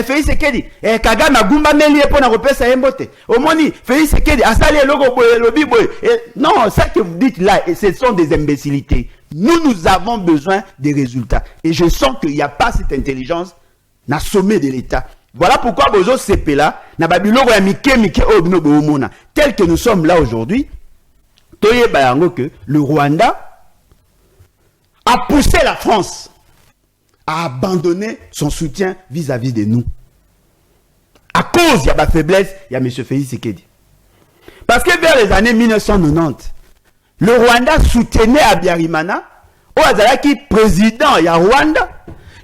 Félix Sekedi, Kagame a gumba meli pour na repesa embote. Omoni, Félix Sekedi a salé logo boy lobi boy. Non, ça que vous dites là, ce sont des imbécilités. Nous avons besoin des résultats. Et je sens qu'il n'y a pas cette intelligence dans le sommet de l'État. Voilà pourquoi Bozo Sepela, tel que nous sommes là aujourd'hui, que le Rwanda a poussé la France à abandonner son soutien vis-à-vis de nous. À cause de la faiblesse, il y a M. Félix Tshisekedi. Parce que vers les années 1990, le Rwanda soutenait Habyarimana, qui est président du Rwanda,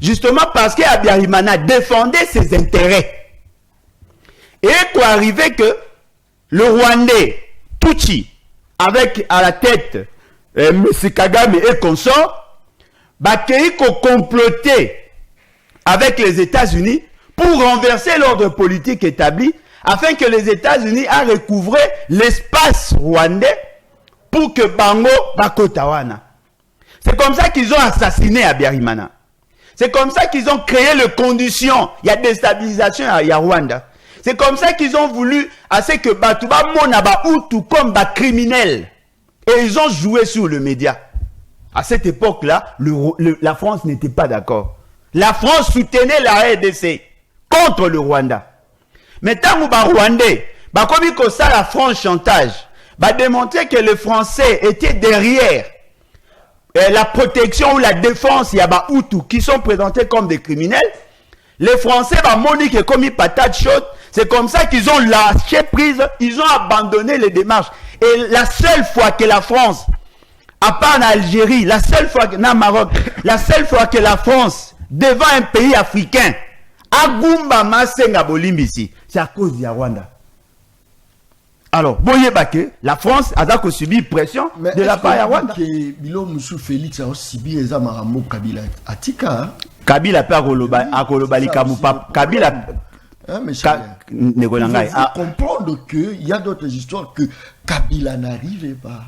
justement parce que Habyarimana défendait ses intérêts. Et il est arrivé que le Rwandais, Tutsi, avec à la tête M. Kagame et consorts, qui ont comploté avec les États-Unis pour renverser l'ordre politique établi, afin que les États-Unis aient recouvré l'espace rwandais pour que Bango Bakotawana. C'est comme ça qu'ils ont assassiné Habyarimana. C'est comme ça qu'ils ont créé les conditions. Il y a déstabilisation à Rwanda. C'est comme ça qu'ils ont voulu assez que Batouba Monaba Hutu comme criminel. Et ils ont joué sur le média. À cette époque-là, la France n'était pas d'accord. La France soutenait la RDC contre le Rwanda. Mais tant que les Rwandais, comme ça la France chantage, démontrer que les Français étaient derrière la protection ou la défense, il y a des Hutus qui sont présentés comme des criminels. Les Français, Monique comme une patate chaude, c'est comme ça qu'ils ont lâché prise, ils ont abandonné les démarches. Et la seule fois que la France, à part en Algérie, la seule fois que, dans Maroc, la seule fois que la France, devant un pays africain, Agumba Masenga Bolimbisi, c'est à cause du Rwanda. Alors, la France a subi pression de la part de Rwanda. Bilo Moussou Félix a subi les Amaramo Kabila Atika. Kabila peut Akolobali Kamoupa. Kabila. Mais il faut comprendre qu'il y a d'autres histoires que Kabila n'arrivait pas.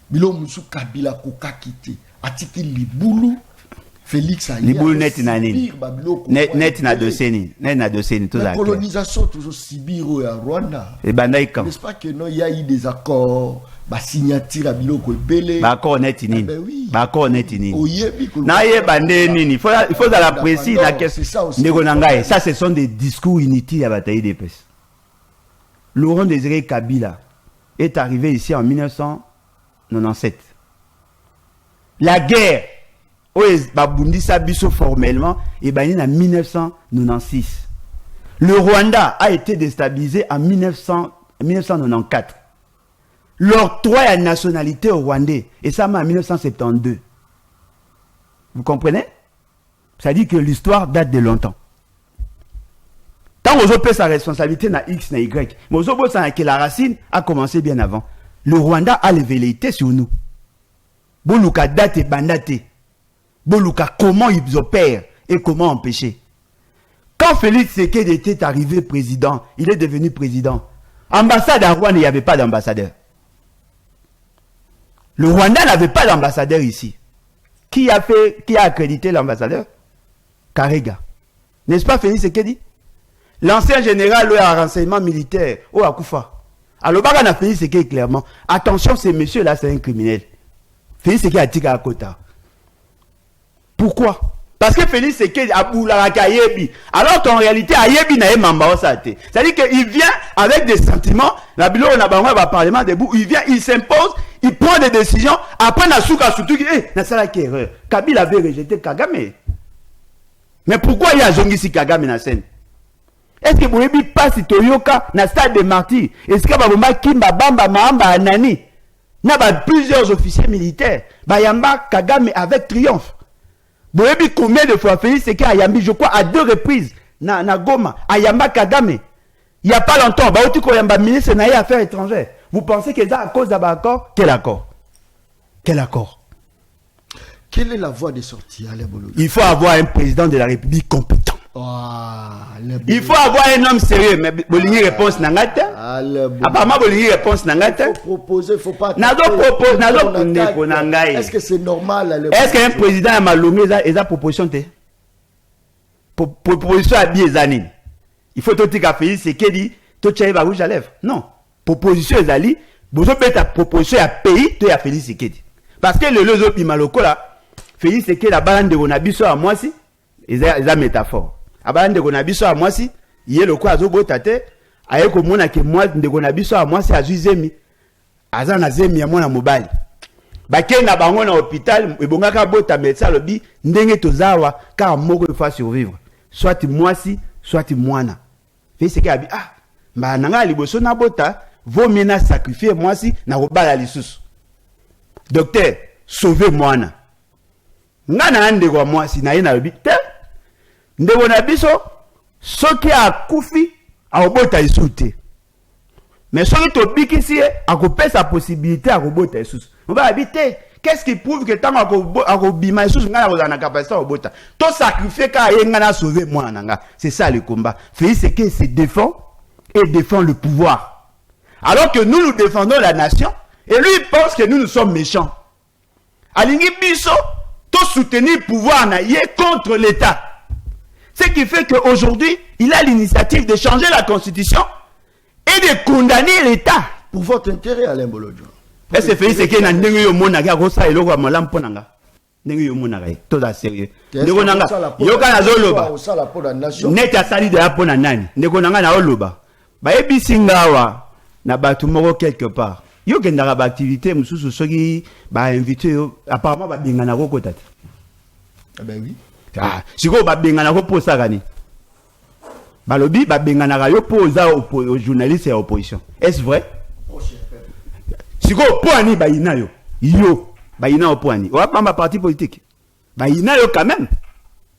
Bilo Moussou Kabila Koka quitté. Atiki Liboulou. Félix a Liboulou net na nini. Net na doseni. Net na doseni. La colonisation toujours Sibiro et à Rwanda. Et Bandaïka. N'est-ce pas que non, il y a eu des accords, signature à Biloko Belé. Accord net nini. Ben oui. Accord net nini. Na ye bandé nini. Il faut la préciser la question. Ça ce sont des discours inutiles à bataille des pêches. Laurent Désiré Kabila est arrivé ici en 1997. La guerre Babundisa Bisso formellement et en 1996. Le Rwanda a été déstabilisé en 1994. L'octroi à la nationalité au Rwandais et ça en 1972. Vous comprenez? Ça dit que l'histoire date de longtemps. Tant qu'on peut sa responsabilité na X na Y, mais on sait que la racine a commencé bien avant. Le Rwanda a les velléités sur nous. Boluka date et bandate. Boluka, comment ils opèrent et comment empêcher. Quand Félix Tshisekedi était arrivé président, il est devenu président. Ambassade à Rwanda, il n'y avait pas d'ambassadeur. Le Rwanda n'avait pas d'ambassadeur ici. Qui a accrédité l'ambassadeur? Karega. N'est-ce pas Félix Tshisekedi? L'ancien général à renseignement militaire, Akoufa. Alors, on a Félix Tshisekedi clairement. Attention, ce monsieur-là, c'est un criminel. Félix Tshisekedi a tiré à Kota. Pourquoi? Parce que Félix Tshisekedi a boulaka yebi. Alors qu'en réalité, Ayebi n'a pas mamba osate. C'est-à-dire qu'il vient avec des sentiments. La bilo on a besoin d'un parlement debout. Il vient, il s'impose, il prend des décisions. Après, il a surtout dit, n'a ça la erreur. Kabila avait rejeté Kagame. Mais pourquoi il y a Zongisi Kagame dans la scène? Est-ce que vous n'avez pas si Toyoka dans le stade des martyrs? Est-ce que vous avez Kimba Bamba Mahamba Anani? Il y a plusieurs officiers militaires. Bayamba Kagame avec triomphe. Vous avez combien de fois Félix Tshisekedi a Yambi, je crois, à 2 reprises, na Goma, à Yamba Kagame. Il n'y a pas longtemps, Yamba ministre des Affaires étrangères. Vous pensez que c'est à cause d'un accord? Quel accord? Quel accord? Quelle est la voie de sortie, Alain Bologi? Il faut avoir un président de la République compétent. Il faut avoir un homme sérieux, mais Bolingi réponse n'angate. Apparemment Bolingi réponse n'angate. Il faut proposer, il ne faut pas. Est-ce que c'est normal? Est-ce qu'un président a malongé sa proposition? Proposition à Biezani. Il faut tout dire qu'à Félix Tshisekedi, tout tient va rouge à lèvres. Non. Proposition à Zali, vous avez ta proposition à pays, tu as Félix Tshisekedi. parce que le lozo pimaloko là Félix c'est que la bande de nabiso à moi si eza métaphore a bande de nabiso à moi si yé le quoi azobota te aye ko mona ke moi de nabiso à moi si azuzemi azana zemi ya mona mobali bakenda bango na hôpital ebongaka bota médecin lobi ndenge tozawa car moko fa survivre soit moi si soit mwana Félix c'est que abi ah ba nanga liboso na bota vaut mieux na sacrifier moi si na kobala lisusu docteur sauvez mwana ngana ndeko moi si na yena lobi te ndeko na biso soki akufi akobota isusu mais soki tobikisi ye akopesa possibilité akobota isusu oba habiter qu'est-ce qui prouve que tant akobima isusu ngana kozala na capacité akobota to sacrifier ka ye ngana sauver mwana nga c'est ça le combat Félix c'est que se défend et défend le pouvoir alors que nous défendons la nation et lui il pense que nous sommes méchants alingi biso to soutenir le pouvoir na yé contre l'État. Ce qui fait qu'aujourd'hui, il a l'initiative de changer la constitution et de condamner l'État. Pour votre intérêt, Alain Bolodjo. Est-ce que c'est que na ndenge yo mona ga rosa elo kwa malam ponanga. Ndenge yo mona ga to da sérieux. Ndeko nanga yo kana zoloba. Net asali de apona nani. Ndeko nanga na oloba. Ba ebisinga wa na batu moko quelque part. Yo kendaka ba activité mususu soki ba invité apparemment ba bingana ko kotata. Ah ben oui. Ah, siko ba bingana ko posa gani. Balobi ba bingana yo posa aux journalistes et à opposition. Est-ce vrai? Siko poani ba ina yo. Yo ba ina poani. Wa pamba parti politique. Ba ina yo quand même.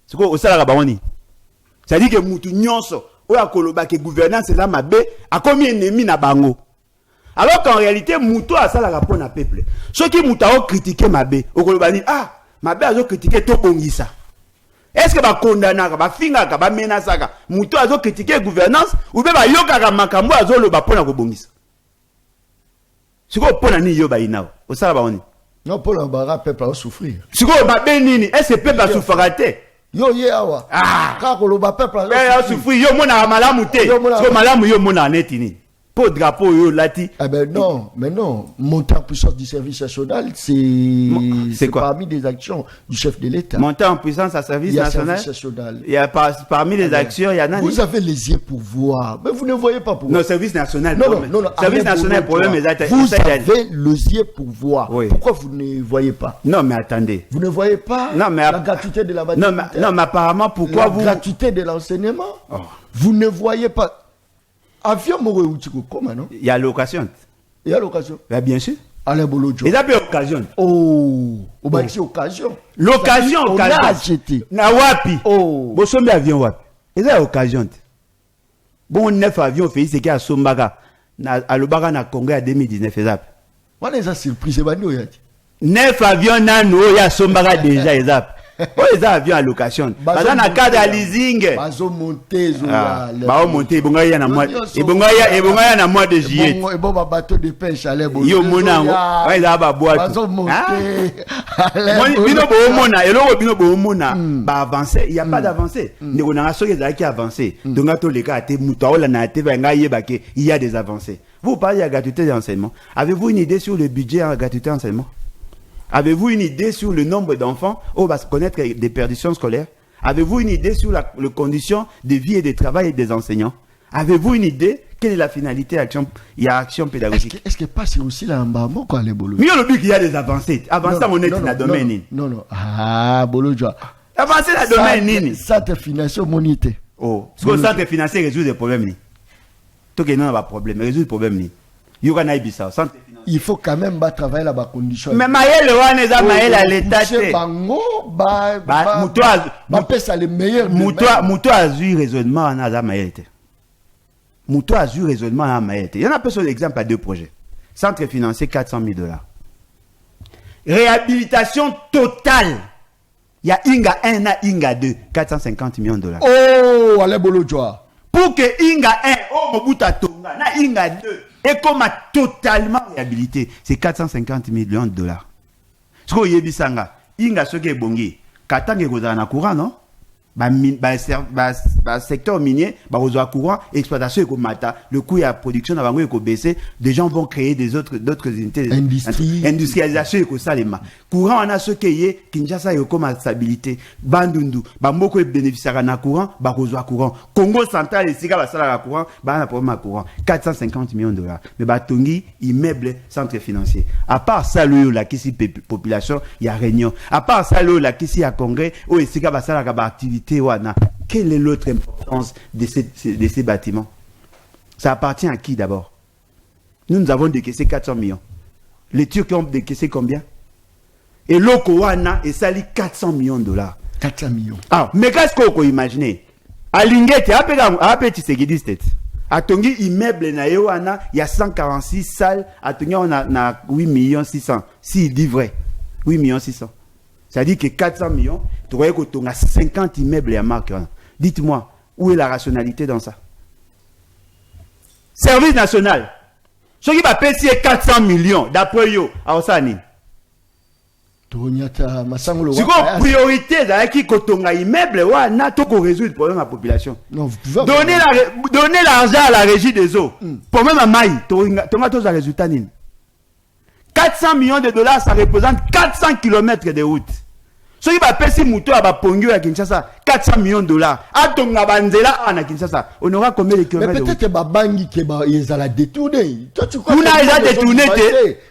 Siko osala ba woni. Ça dit que mutu nyonso o akoloba ke gouvernance la mabe a komi ennemi na bango. Alors qu'en réalité, Mouto a ça la rapport na peuple. Ceux qui Mouto ont critiqué Mabé, au Kolobani, ah, Mabé a critiqué Tobongisa. Est-ce que va condamner, va finir, va menacer, Mouto a critiqué gouvernance, ou bien va yoka makambo a zolo ba pona Bongisa. C'est quoi pona ni yo ba inao? Au ça va on. Non, pour l'embarras, peuple a souffrir. C'est quoi Mabé nini? Est-ce que peuple a souffert? Yo ye awa. Ah, quand Koloba peuple a souffrir. Yo mona malamu te. C'est malamu yo mona netini. Pour drapeau yo lati. Ah ben non, mais non. Monter en puissance du service national, c'est parmi les actions du chef de l'État. Monter en puissance à service national. Il y a parmi les actions, il y en a. Vous avez les yeux pour voir, mais vous ne voyez pas pour voir. Non, service national. Non. Service national, problème est vous avez les yeux pour voir. Oui. Pourquoi vous ne voyez pas? Non, mais attendez. Vous ne voyez pas la gratuité de la maternité. Non, mais apparemment, pourquoi vous... La gratuité de l'enseignement. Oh. Vous ne voyez pas. Avion Moro Outiko, comment non? Il y a l'occasion. Il y a l'occasion. Bien sûr. Alain Bolodjo. Il y a pas occasion. Oh, c'est occasion. L'occasion, on a acheté. Na wapi. Oh. Bon, sommet avion wapi. Il y a occasion. Bon, 9 avions fait c'est qu'il y a Sombaga. À l'Obaga, na Congo, en 2019, faisable. On est à surprise, c'est pas nous, 9 avions, il y a Sombaga déjà, faisable. Oh, les avions à location. Bazan a cadre à leasing. Bazo monter, Bao monter, bonga ya na mois. Et bonga ya na mois de juillet. Et bon bateau de pêche à l'air. Yo mona. Ouais, là ba boîte. Bazo monter. Bino bo mona, et l'autre bino bo mona. Ba avancer, il y a pas d'avancer. Ne on a sorti qui avancer. Donc à tous les cas, te mutaola na te va ngaye bake, il y a des avancées. Vous parlez de gratuité d'enseignement. Avez-vous une idée sur le budget en gratuité d'enseignement? Avez-vous une idée sur le nombre d'enfants où on va se connaître des perditions scolaires? Avez-vous une idée sur les conditions de vie et de travail des enseignants? Avez-vous une idée? Quelle est la finalité action? Il y a action pédagogique. Est-ce que passe aussi là en bas, mon quoi, les Bolodjo? Mais on le dit qu'il y a des avancées. Avancées, on est dans le domaine. Non. Ah, Bolodjo. Avancées dans le domaine. Centre financier monité. Oh, ce que le centre financier résout des problèmes. Tout le monde n'a pas de problème, résout des problèmes. Il y aura un ça. Il faut quand même travailler là-bas conditions. Mais Maël Ouaneza Maël à l'état. Ça les meilleurs. Mouto a eu raisonnement en Aza Maël. Mouto a eu raisonnement en Maël. Il y en a un exemple à 2 projets. Centre financier $400 000. Réhabilitation totale. Il y a Inga 1 et Inga 2, $450 millions. Oh, allez Bolodjo. Pour que Inga 1, oh Mobuta Tonga, na Inga 2. Et comme a totalement réhabilité, c'est $450 millions. Ce que vous avez dit, Inga ce qui est bongi, Katang est na courant, non? secteur minier, au courant, exploitation et le coût de la production va baisser, des gens vont créer d'autres unités. Industrialisation et ça les courant on a ce qui est Kinshasa et comme stabilité. Bandundu, beaucoup bénéficiaires na courant, courant. Congo central et Sika basala courant, un problème courant. 450 millions de dollars. Mais Tongi immeuble centre financier. À part ça la kisi population, il y a réunion. À part ça la kisi à congrès, ou Sika basala activité. Quelle est l'autre importance de ces bâtiments? Ça appartient à qui d'abord? Nous avons décaissé 400 millions. Les Turcs ont décaissé combien? Et l'Okowana est sali 400 millions de dollars. 400 millions. Ah, mais qu'est-ce qu'on peut imaginer? À Lingette, à Petit Segedistet, à Tongi, immeuble il y a 146 salles. À Tongi, on a 8 millions 600. Si, il dit vrai. 8 millions 600. C'est-à-dire que 400 millions, tu vois qu'on a 50 immeubles à marque. Dites-moi, où est la rationalité dans ça? Service national. Ce qui va payer 400 millions, d'après eux, à Osani. C'est quoi priorité c'est qui quand on a immeuble, on a tout résoudre le problème de la population. Non, vous pouvez donner l'argent à la régie des eaux. Pour même à Maï, tu as tous les résultats. 400 millions de dollars, ça représente 400 km de route. Ce qui va payer Mouto à Pongyo à Kinshasa, 400 millions de dollars. À Tongabanzela à Kinshasa, on aura combien de kilomètres? Mais peut-être que Babangi qui est à la détourner. Vous n'avez détourné.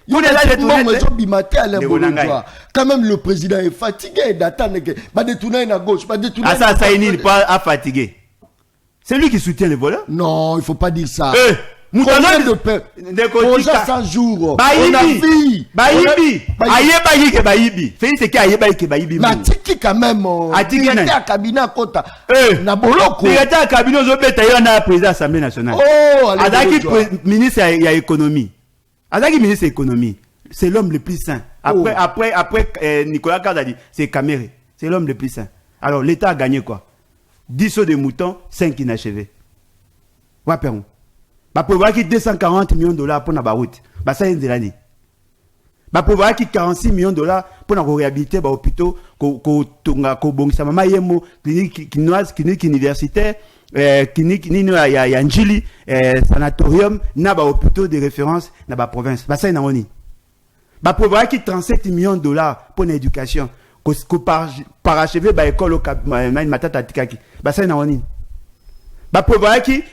Vous n'avez détourné. Quand même, le président est fatigué d'attendre que va détourner à gauche, va détourner. Ah ça, ça n'est pas fatigué. C'est lui qui soutient les voleurs? Non, il ne faut pas dire ça. Combien de projets 100 jours. On a vu. Baïbi. Baïbi. Fais ce qu'il y a Baïbi. Mais Tiki quand même. Il était à cabinet à Kota. Na boloko. Il était à cabinet au Zobeta, il y a un président de l'Assemblée nationale. Oh, Adaki ministre il y a économie. Adaki ministre économie. C'est l'homme le plus sain. Après Nicolas Kardadi, c'est Caméré. C'est l'homme le plus sain. Alors l'État a gagné quoi? 10 sauts de moutons, 5 inachevés. Waperon. Bah prévoir qu'il 240 millions de dollars pour la route. Bah ça y est de l'année. Bah prévoir qu'il 46 millions de dollars pour la réhabiliter bah hôpitaux ko bongisa mama yemo clinique universitaire clinique nino ya Njili sanatorium na ba hôpitaux de référence na ba province. Bah ça y est na oni. Bah prévoir qu'il 37 millions de dollars pour l'éducation ko parachever ba école au matata tikaki. Bah ça y est na oni. Bah prévoir qui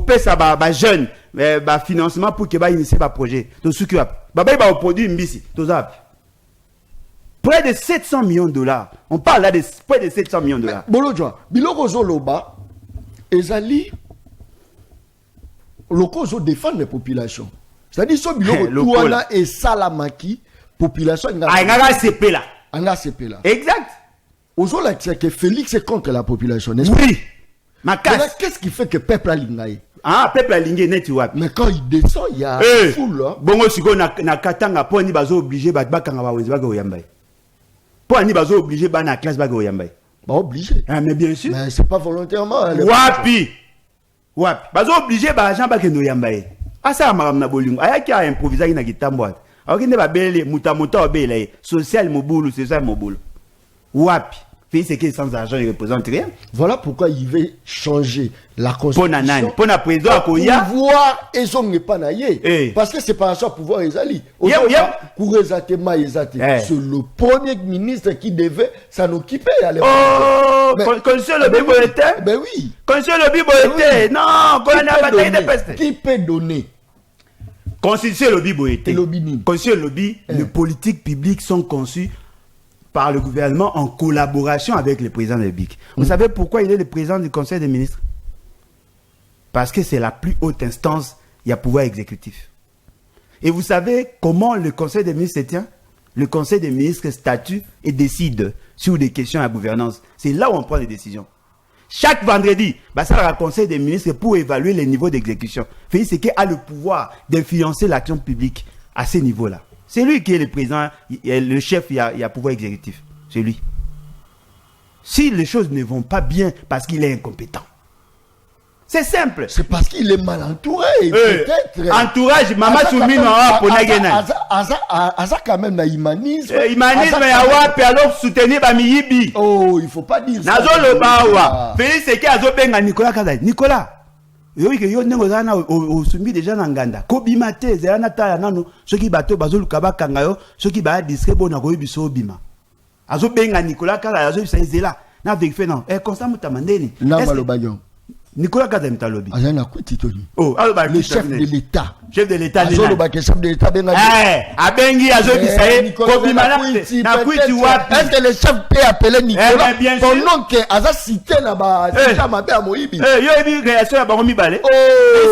paie ça ba jeune ba financement pour que ba initier ba projet to suki ba produit mbisi to zap près de 700 millions de dollars. On parle là de près de 700 millions de dollars. Bolojwa biloko zoloba ezali loko zo défendre les populations. C'est-à-dire so biloko tuana et salamaki population ngaka CP là. Anga CP là. Exact. Ozo la que Félix est contre la population, n'est-ce pas? Oui. Qu'est-ce qui fait que peuple a l'ingé? Ah, peuple a l'ingé net tu vois. Mais quand il descend, il y a foule là. Bongo siko na katanga po ni bazo obligé ba kanga ba wenzi ba go yamba. Po ni bazo obligé ba na classe ba go yamba. Ba obligé. Ah mais bien sûr. Mais c'est pas volontairement. Wapi. Bazo obligé ba agent ba kendo yamba. Asa maram na bolingo. Aya ki a improviser na kitambo. Alors ki ne ba bele muta obele social mobulu, c'est ça mobulu. Wapi. C'est que sans argent, il ne représente rien. Voilà pourquoi il veut changer la constitution. Pour la président, pouvoir et son n'est pas naïe. Parce que c'est pas ça pouvoir ezali. C'est le premier ministre qui devait s'en occuper. Oh, Conseil le Bibo était. Ben oui. Conseil le Bibo était. Non, qui peut donner? Conseil le Bibo était. Conseil le lobby, les politiques publiques sont conçues par le gouvernement en collaboration avec le président de la République. Vous savez pourquoi il est le président du Conseil des ministres? Parce que c'est la plus haute instance, il y a pouvoir exécutif. Et vous savez comment le Conseil des ministres se tient? Le Conseil des ministres statue et décide sur des questions à la gouvernance. C'est là où on prend les décisions. Chaque vendredi, ça va au Conseil des ministres pour évaluer les niveaux d'exécution. C'est qu'il a le pouvoir d'influencer l'action publique à ces niveaux-là. C'est lui qui est le président, le chef, il y a pouvoir exécutif. C'est lui. Si les choses ne vont pas bien parce qu'il est incompétent, C'est simple. C'est parce qu'il est mal entouré, peut-être. Entourage, Maman Soumino, Aza quand même na humanisme. Humanisme, yawapi, alors soutenir Bamiyibi. Oh, il faut pas dire ça. Nazo le bawa. Félix Seke azo benga Nicolas Kazali. Nicolas. Yoyi ke yo nengo zana osumbi déjà na nganda. Kobima te, zana ta nano, soki bato bazolu kabaka ngayo, soki ba disque bona ko biso bima. Azo benga Nicolas Kazali, azo bisa ezela. Na vérifier non. Constant mutamandeni. Na malobayon. Nicolas Kazali Talobi. Azana kwititoni. Oh, le chef de l'État. Chef de l'État. Chef de l'État benga. Abengi azo bisaye kobima na kwiti wapi. Est-ce que le chef peut appeler Nicolas pendant que aza cité na ba cité mabe a Moyibi. Yo ebi réaction ya bango mibale.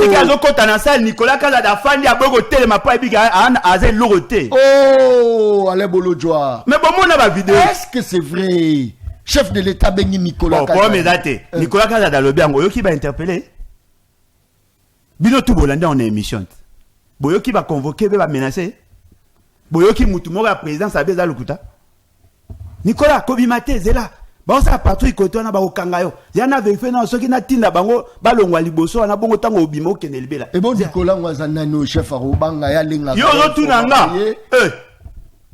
C'est que azo kota na salle Nicolas Kazali afandi aboko telema pa ebi aza loroté. Oh, allez bolojwa. Mais bon mona ba vidéo. Est-ce que c'est vrai? Chef de l'État bengi Nicolas Kazali. Bon, mais date. Nicolas Kazali Talobi ango yo ki ba interpeller. Bino tout bolanda on est émission. Boyo qui va convoquer, va menacer. Boyo qui moutou mora président sabe za lokuta. Nicolas Kobimate zela. Ba ça partout ikoto na ba okangayo. Ya na vérifier na soki na tinda bango balongwa liboso na bongo tango obimo kenelbela. Et bon Nicolas ngwazana no chef arobanga ya lenga. Yo zo tunanga.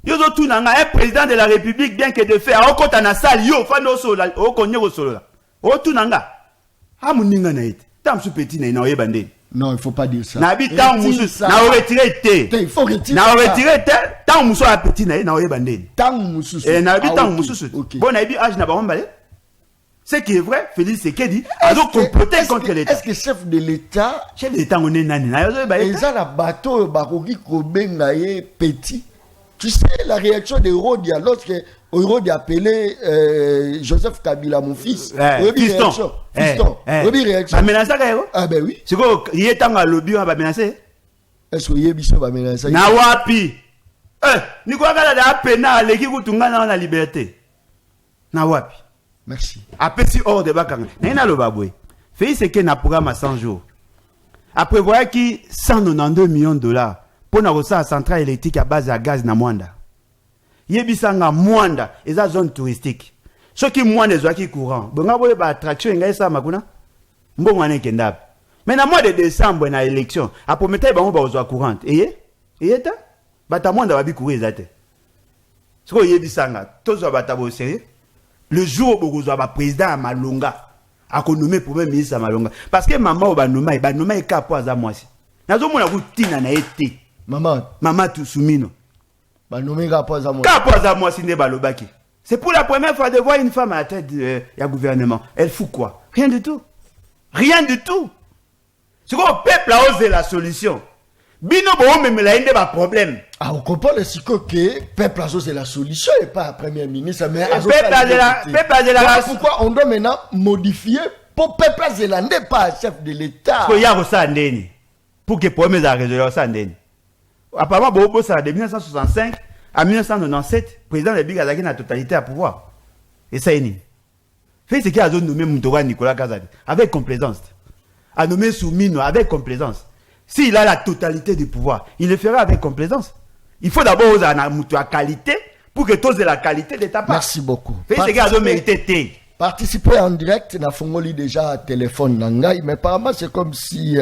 Yo zo tunanga un président de la République bien que de faire okota na salle yo fando solo okonyeko solo. O tunanga. Ha muninga na ite. Tam su petit na ina oyebande. Non, il ne faut pas dire ça. Nabi tant moussou, na retiré té. Il faut retirer. Na retiré té, tant moussou a petit na oyebande. Tant moussou. Et nabi tant moussou. Bon nabi âge na ba ombalé. Ce qui est vrai, Félix Sekedi a donc comploté contre l'État. Est-ce que chef de l'État, chef de l'État on est nani na yo ba et ça la bateau bakoki kobenga ye petit. Tu sais la réaction de Rodia lorsque Rodia appelé Joseph Kabila mon fils. Fiston. Fiston. Réaction. Ba menacer ka yo? Ah ben oui. C'est quoi il est tanga lobby ba menacer? Est-ce que y biso ba menacer? Na wapi? Nicolas Kazali a pena leki kutunga na liberté. Na wapi? Merci. Après si hors de bakanga. Na lo babwe. Félix Seke na programme à 100 jours. Après voilà qui 192 millions de dollars pour na rosa centrale électrique à base à gaz na Mwanda. Yebisanga Mwanda eza zone touristique. Ce qui Mwanda zo qui courant. Bonga boye ba attraction ngai sa makuna. Mbongo ane kendap. Mais na mois de décembre na élection, a promettre bango ba zo courante. Eye ta bata Mwanda ba bi courir zate. Ce ko yebisanga tozo bata bo sérieux. Le jour où vous avez président à Malonga, à nommé premier ministre à Malonga. Parce que maman va nommer est capable à moi. Nazo mona routina na été. Maman tout soumino. Ba nommer capable à moi. Capable à moi sine balobaki. C'est pour la première fois de voir une femme à la tête du gouvernement. Elle fout quoi? Rien du tout. Rien du tout. C'est quoi le peuple a osé la solution. Bino bo même la inde ba problème. Ah, on comprend le cycle que peuple Azo c'est la solution et pas la première ministre. Mais peuple de la pourquoi on doit maintenant modifier pour peuple zélandais pas chef de l'État. Parce qu'il y a ça ndeni. Pour que problème a résolu ça ndeni. Apparemment Bobo ça de 1965 à 1997 président de Biga Zaki na totalité à pouvoir. Et ça est ni. Fait ce qu'il a nommé Moutoura Nicolas Kazali avec complaisance. A nommé Soumino avec complaisance. S'il a la totalité du pouvoir, il le fera avec complaisance. Il faut d'abord oser la qualité pour que tous aient la qualité de ta part. Merci beaucoup. Participer en direct, n'a fongoli déjà téléphone nangai, mais apparemment c'est comme si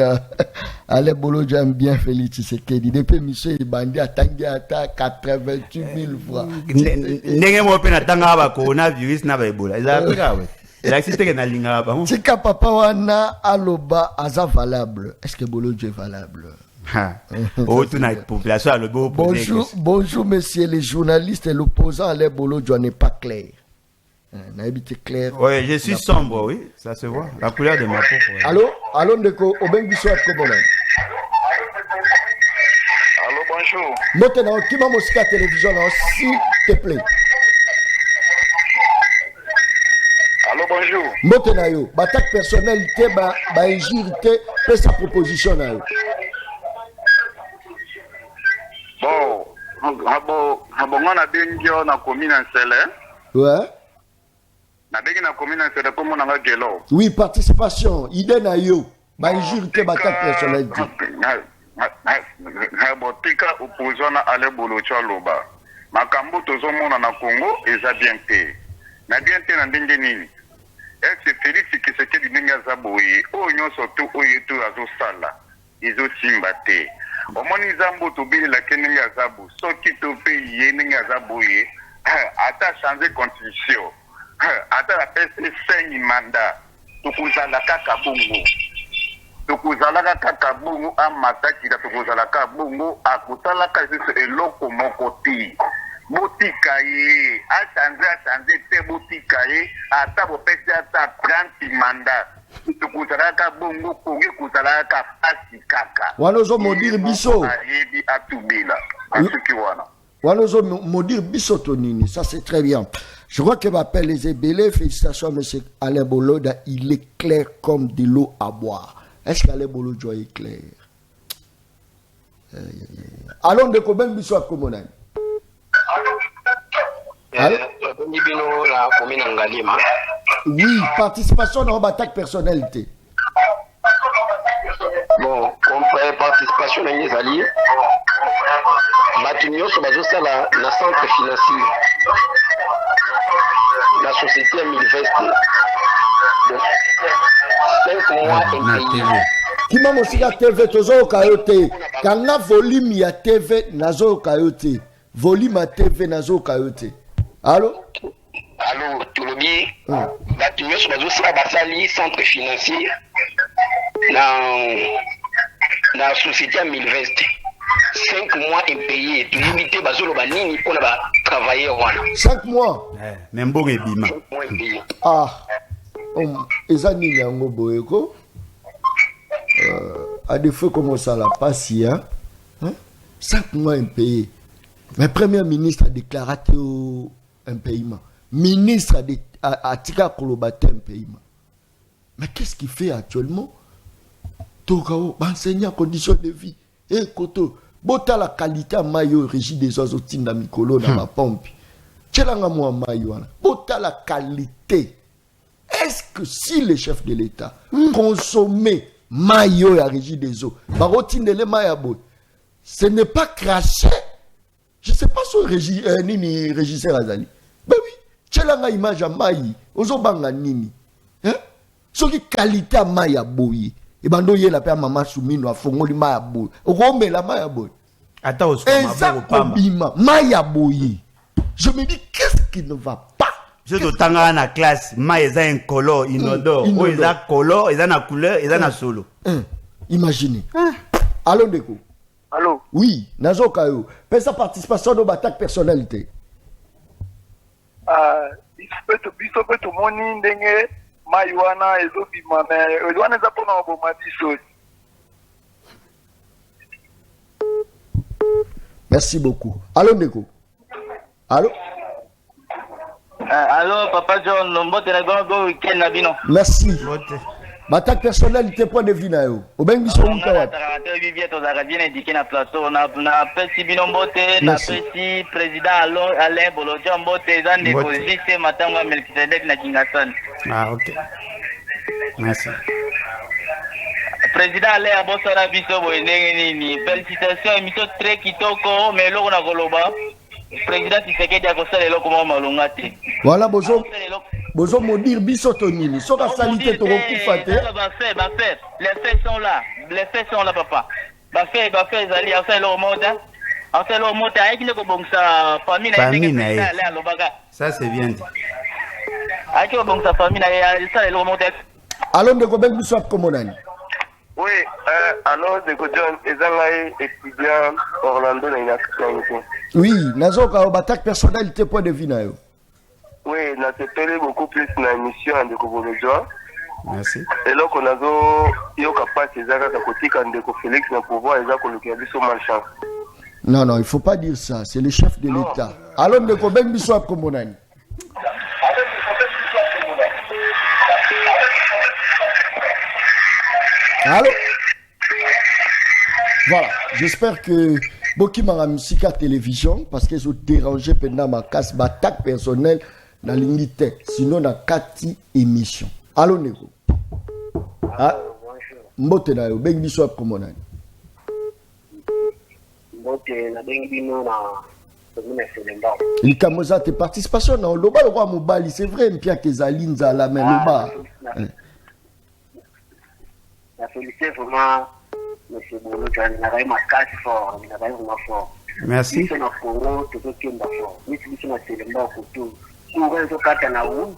Alain Bolo j'aime bien Félix Tshisekedi. Depuis monsieur Bandi a tangi à 88 000 fois. N'est-ce pas peine à tanga ba coronavirus na ba Ebola. Tika papa wana aloba aza valable. Est-ce que Bolo est valable? Bonjour, messieurs les journalistes et l'opposant Alain Bolo n'est pas clair. Clair. Oui, je suis sombre, oui, ça se voit. La couleur de ma peau. Allô, Ndeko, Obengiso Kobolan. Allô, bonjour. Maintenant, qui m'a mosqué à la télévision, s'il te plaît. Allô, bonjour. Maintenant, batak personnalité, injurité, et sa proposition. Bon, on a bien dit on a commis un salaire. Ouais. Oui, participation. Idée na yo. Injurité, batak personnalité. Tika opposant à Alain Bolo Loba. Makambo tozomona na Congo eza bien te. Na bien te na ndenge nini. est-ce que Félix Tshisekedi ndenge aza boye oyo nyonso to oyo to azosala ezosimba te omoni zambo tobelelaki ndenge aza bo soki to mpe ye ndenge aza boye ata change constitution ata apesi 5 mandat tokozala kaka bongo tokozalaka kaka bongo amatakila tokozalaka bongo akosalaka lisusu eloko moko te botika ye achange te botika ye ata bopesi ata 30 mandat tokozalaka bongo konge kozalaka fasi kaka wana ozomodire biso ayebi atubela asuki wana wana ozomodire biso to nini. Ça c'est très bien. Je crois que m'appelle les ébélés. Félicitations monsieur Alain Boloda, il est clair comme de l'eau à boire. Est-ce qu'Alain Boloda est clair? Allons de Koben biso à Komonani. Oui, participation dans l'attaque personnalité. Bon, comme participation dans les alliés, Matunio sur la centre financier, la société Milvest, 5 mois impayés. Qui m'a aussi la TV tozo kayote. Kanga volume ya TV nazo kayote. Volume à TV nazo kayote. Allô? Allô, tout le bien. Matunio sur la centre financier, la société Milvest. 5 mois impayés. Tu limites bazolo banini pour travailler. 5 mois. Même bon et bima. 5 mois impayés. Ah. Ezani yango boyeko. À défaut comment ça la passe hein? 5 mois impayés. Mais Premier ministre a déclaré un paiement. Ministre a tika kolobate un paiement. Mais qu'est-ce qu'il fait actuellement? Tokao, enseignant conditions de vie. Et koto, bota la qualité à maillot régie des oiseaux tinda mikolo dans ma pompe. Tchelanga moi maillot. Bota la qualité. Est-ce que si le chef de l'État consommait maillot à régie des eaux, barotine le maillot, ce n'est pas craché. Je ne sais pas si le régisseur Azali. Ben oui, tchelanga image à maillot, ozobanga nini. Hein? Ce qui qualité à maillot boyi. Et ben doye la paix maman soumino a fongoli mayaboy. Rome la mayaboy. Attends, mayaboy. Je me dis qu'est-ce qui ne va pas? Je te tanga na classe, ma eza incolore, inodore. Oh eza color, eza na couleur, eza na solo. Imaginez. Allô Ndeko. Allô? Oui, nazo kayo. Pèse sa participation dans l'attaque personnalité. Il faut que tout le monde ndenge Maïwana et Zobima, mais Oluana n'a pas de merci beaucoup. Allô, Ndeko. Allô? Allô, Papa John, le week-end Nabino. Merci. Attaque personnalité, point de vue. Au bien, ils sont où? On a bien indiqué na plateau. On a petit binombote, on a petit président Alain Bolodia Mbote, ils ont déposé ce matin à Melchizedek na Kingasan. Ah, ok. Merci. Président Alain Abosara Biso Boeneni, félicitations, émission très kitoko, mais l'on a goloba. Président Tshisekedi a conseillé l'eau comme malungate. Voilà, bozo. Bozo modir bisotonini. Soka salité to rekufate. Les faits sont là. Les faits sont là, papa. Bafé, Zali, a fait leur mode. A fait leur mode avec une bonne famille. Ça, c'est bien dit. Avec une bonne famille, ça, leur mode. Alors, de Gobel Bissop Komonani. Oui, alors, de Godjon, Ezangaï, étudiant Orlando, n'a une oui, Nazoka, attaque personnalité, point de vue. Oui, on a télé beaucoup plus dans l'émission de Kobolodjoa. Merci. Et là, on a capable de côté quand de Félix n'a pouvoir et là, on a vu son malchance. Non, non, il ne faut pas dire ça. C'est le chef de l'État. Alors, de Gobel Bissop Komonani. Allô? Voilà, j'espère que beaucoup m'ont musique à télévision parce qu'ils ont dérangé pendant ma casse d'attaque personnelle dans l'unité. Sinon, dans 4 émissions. Allô, Neko? Ah, Mbote na yo, bengi biso komonani. Mbote na bengi bino na commune ya Selemba. Likamoza te participation na loba le roi mobali, c'est vrai mpia kezalinza la main loba. La félicité vraiment monsieur Bolo Joan, il a vraiment casse fort, il a vraiment fort. Merci. C'est na Congo, tout ce qui est fort. Mais si tu na Selemba pour tout. Pour un kata na 8h,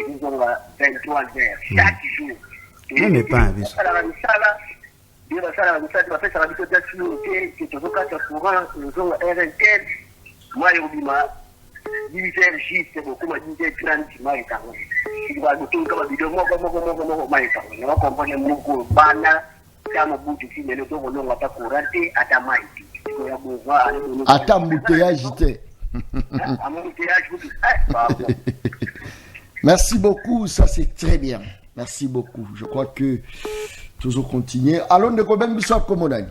ils ont 23h chaque jour. Mais pas un vice. Il va faire la mission, il va faire la mission d'assurer que tu vas faire courant, nous avons RNTL. Moi, je dis, 18h juste, beaucoup, 18h30, moi, je suis il va nous tourner comme un vidéo, moi, je comprends le mot, bana, kama butu si le to bono ngata kurate ata maiti ko ya bova ata mbouteillage te. Merci beaucoup, ça c'est très bien. Merci beaucoup. Je crois que toujours continuer. Allô, Ndeko Ben Bissop Komonani.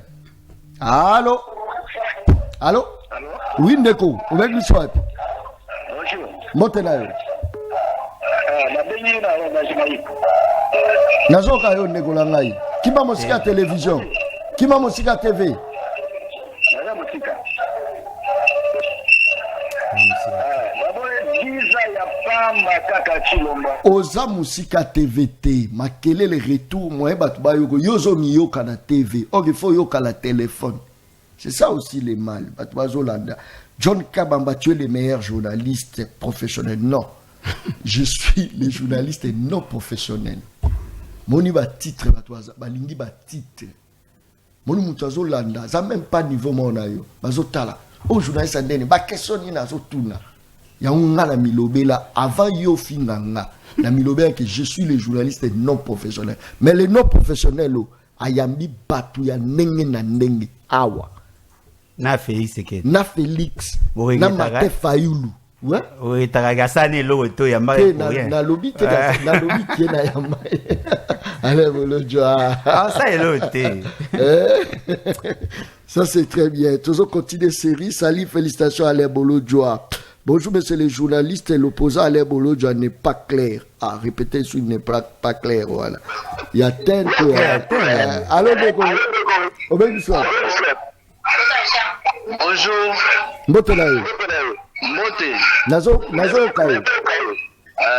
Allô? Allô? Oui, Ndeko, Ben Bissop. Bonjour. Montenayo. La benyi na Jamaïque. Nazoka yo Ndeko langai. Kima mosika télévision. Kima mosika TV. Na mosika. Oza musika TVT makelele retour moi batu ba yoko yozo miyoka na TV or il faut yoka la téléphone. C'est ça aussi les mal batu ba zolanda. John Kabamba, tu es le meilleur journaliste professionnel. Non. Je suis le journaliste non professionnel. Moni ba titre batu ba lingi ba titre. Moni mutu zolanda ça même pas niveau mona yo. Bazotala. O journaliste ndene ba question ni na zotuna. Ya unga na milobela avant yo finanga na milobela que je suis le journaliste non professionnel mais le non professionnel ayambi batu ya ndenge na ndenge awa na Félix ke na Félix na Mate Fayulu ouais oui tagagasane lo to ya mba na lobi te na lobi qui na ya mba allez bolo joa ça est loté ça c'est très bien toujours continuer série salut félicitations à les bolo joa. Bonjour, monsieur le journaliste. L'opposant à l'Eboloja n'est pas clair. Ah, répétez, il n'est pas clair. Voilà. Il y a tel que. Allô, Beko. Bonjour. Bonjour. Mbote na yo. Mbote. Nazo kayo.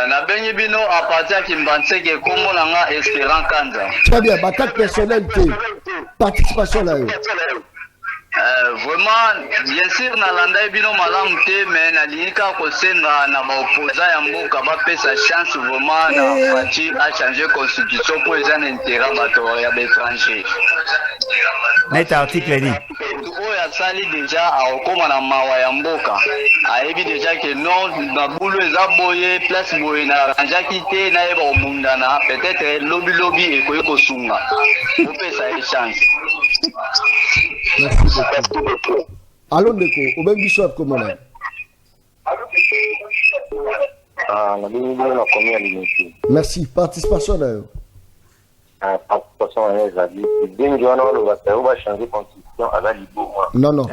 Na bengi bino à partir ya Kimbanseke kombo na nga Espérant Kanza. Très bien, batak personnalité. Participation là yo. Vraiment, bien sûr, na landa bino malamu te, mais na linika kosenga na ba opposant ya mboka ba pesa chance vraiment na Fachi a changer constitution pour les intérêts bato ya l'étranger. Net article ni. Oya sali déjà a okoma na mawa ya mboka. Ayebi déjà que non na boulot eza boye place boye na ranja kité na yeba omundana peut-être lobby ekoyi kosunga. Pour pesa une chance. Merci beaucoup. Allô, Ndeko, au même Bishop, comment on est? Merci. Participation d'ailleurs. Participation à Ezali. Va changer constitution à la Libo. Non,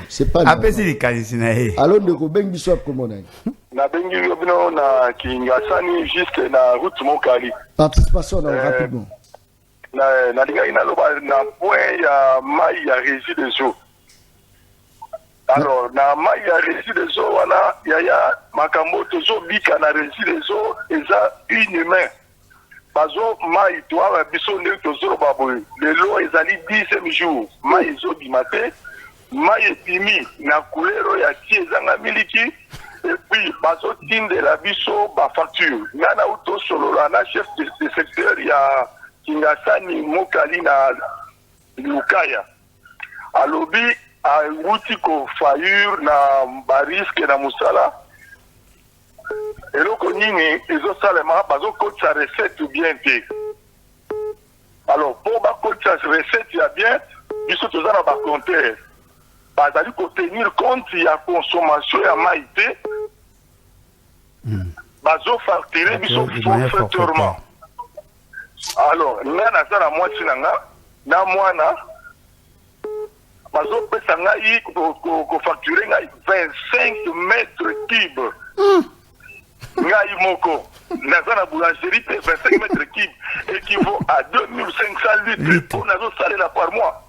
c'est pas. Après, c'est les qualités. Allô, Ndeko, Ben Bishop, comment on est? Na bengi yobino na Kingasani juste na route Mokali. Participation rapidement. Na linga ina loba na point ya mai ya régie des eaux. Alors na mai ya régie des eaux wana ya makambo tozo bika na régie des eaux eza inhumain. Bazo mai toa biso ne tozo baboy. Le lo ezali 10e jour. Mai zo bimate. Mai epimi na couleur ya ti ezanga miliki. Et puis, bazo tinde la biso ba facture. Ngana auto solo na chef de secteur ya Kingasani Mokali na Lukaya. Alobi a wuti ko fayur na bariske na musala. Eloko nini ezo salema bazo coach sa recette bien te. Alors pour ba coach sa recette ya bien, biso tozana ba compteur. Bazali ko tenir compte ya consommation ya maïté. Bazo facturer biso forfaitement. Alors, ngana sala mwasi nanga na mwana bazo pesa ngai ko facturer ngai 25 mètres cubes. Ngai moko na boulangerie 25 mètres cubes équivaut à 2500 litres pour nazo saler par mois.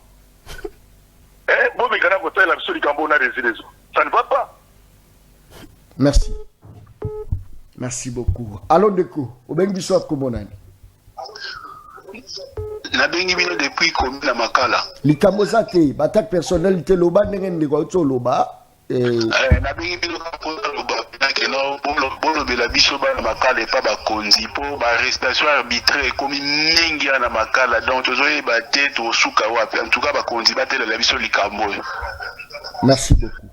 Bon, mais quand on a l'absolu Cambo, on a résidé. Ça ne va pas. Merci. Merci beaucoup. Allons de coup. Au bien du soir, comme on a dit. La bengi bino depuis commune na Makala. Likamoza te, batak personnalité loba nengen de kwa loba. Na bengi bino loba que non bolo bela biso ba na Makala pas ba konzi po ba arrestation arbitraire comme mingi na Makala donc tozoye ba tête au suka wapi en tout cas ba konzi ba tele la biso likambo. Merci beaucoup.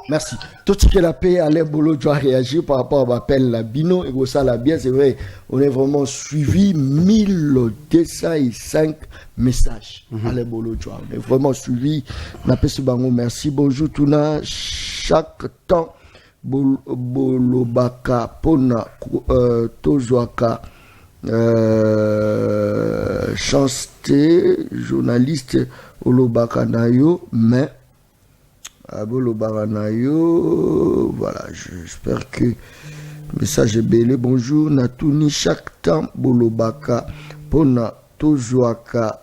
Merci. Tout ce que la paix Alain Bolo doit réagir par rapport à l'appel la Bino et ça la bien, c'est vrai. On est vraiment suivi 1205 messages. Alain Bolo doit. On est vraiment suivi. Merci. Bonjour Tuna. Chaque temps Bolobaka Pona Tozoaka chanté journaliste Olobaka Nayo, mais Abolo Baranayo, voilà, j'espère que le message est belé. Bonjour, Natuni, chaque temps, Bolobaka, Pona, Tozoaka,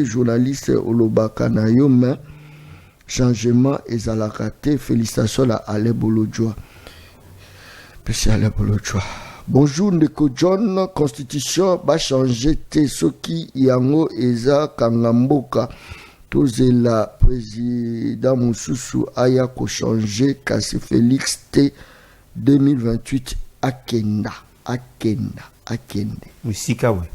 journaliste Olobaka Nayo, mais changement et Zalakate, félicitations à Alain Bolodjoa. Merci Alain Bolodjoa. Bonjour, Ndeko John, Constitution, va changer, Soki, Yango, Eza, Kangamboka. Tozela président Moussoussou aya ko changer Kassi Félix T 2028 Akenda. Musika we.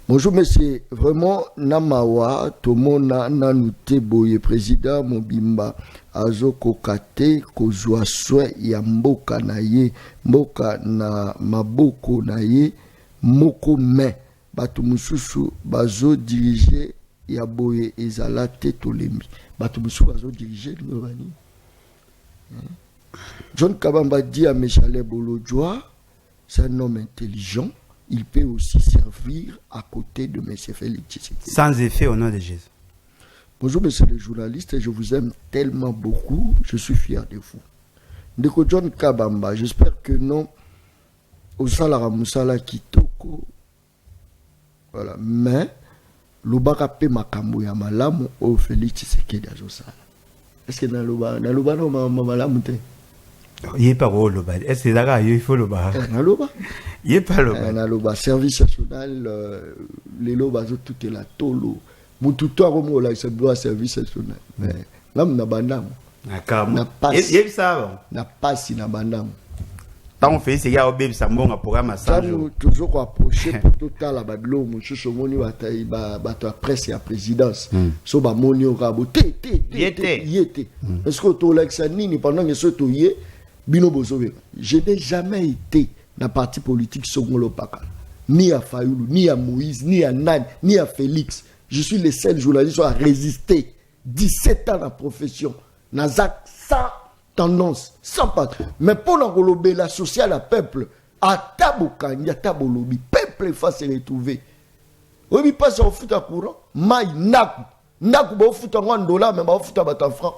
Bonjour monsieur, vraiment namawa tomona nanute boye président Mobimba azoko kate kozwa swe ya mboka na ye, mboka na maboko na ye, moko me batu Moussoussou bazo diriger Yaboye ezala tetolembi bato musu bazo diriger ngobani. John Kabamba dit à Meshale Bolodjoa, c'est un homme intelligent, il peut aussi servir à côté de M. Félix Tshisekedi. Sans effet au nom de Jésus. Bonjour monsieur le journaliste, je vous aime tellement beaucoup, je suis fier de vous. Ndeko John Kabamba, j'espère que non Osala Musala Kitoko. Voilà, mais Lobaka pe makambo ya malamu o Félix Tshisekedi azosala. Est-ce que na loba no malamu te? Yé pas au loba. Est-ce que là il faut loba? Na loba. Yé pas loba. Na loba service national les loba zo tout est la tolo. Mutu to romo la c'est droit service national. Mais ngam na bandamu. Na passe. Yé ça. Na passe na bandamu. Tant on fait c'est ya obé ça mbonga programme ça. Nous toujours approcher pour total la baglo monsieur somoni bataille ba presse ya présidence. So ba moni o rabo yete. Est-ce que to l'ex nini pendant que ce to yé bino bozobe. Je n'ai jamais été dans parti politique Songolo Paka. Ni à Fayoulou, ni à Moïse, ni à Nan, ni à Félix. Je suis le seul journaliste à résister 17 ans dans la profession. Nazak ça tendance, sans pas. Mais pour nous, la sociale à peuple, à Tabouka, il y a Tabolobi, peuple face se retrouver. Oui, pas au foot à courant, maï, naku, au foot à $1, mais au foot à $1 franc.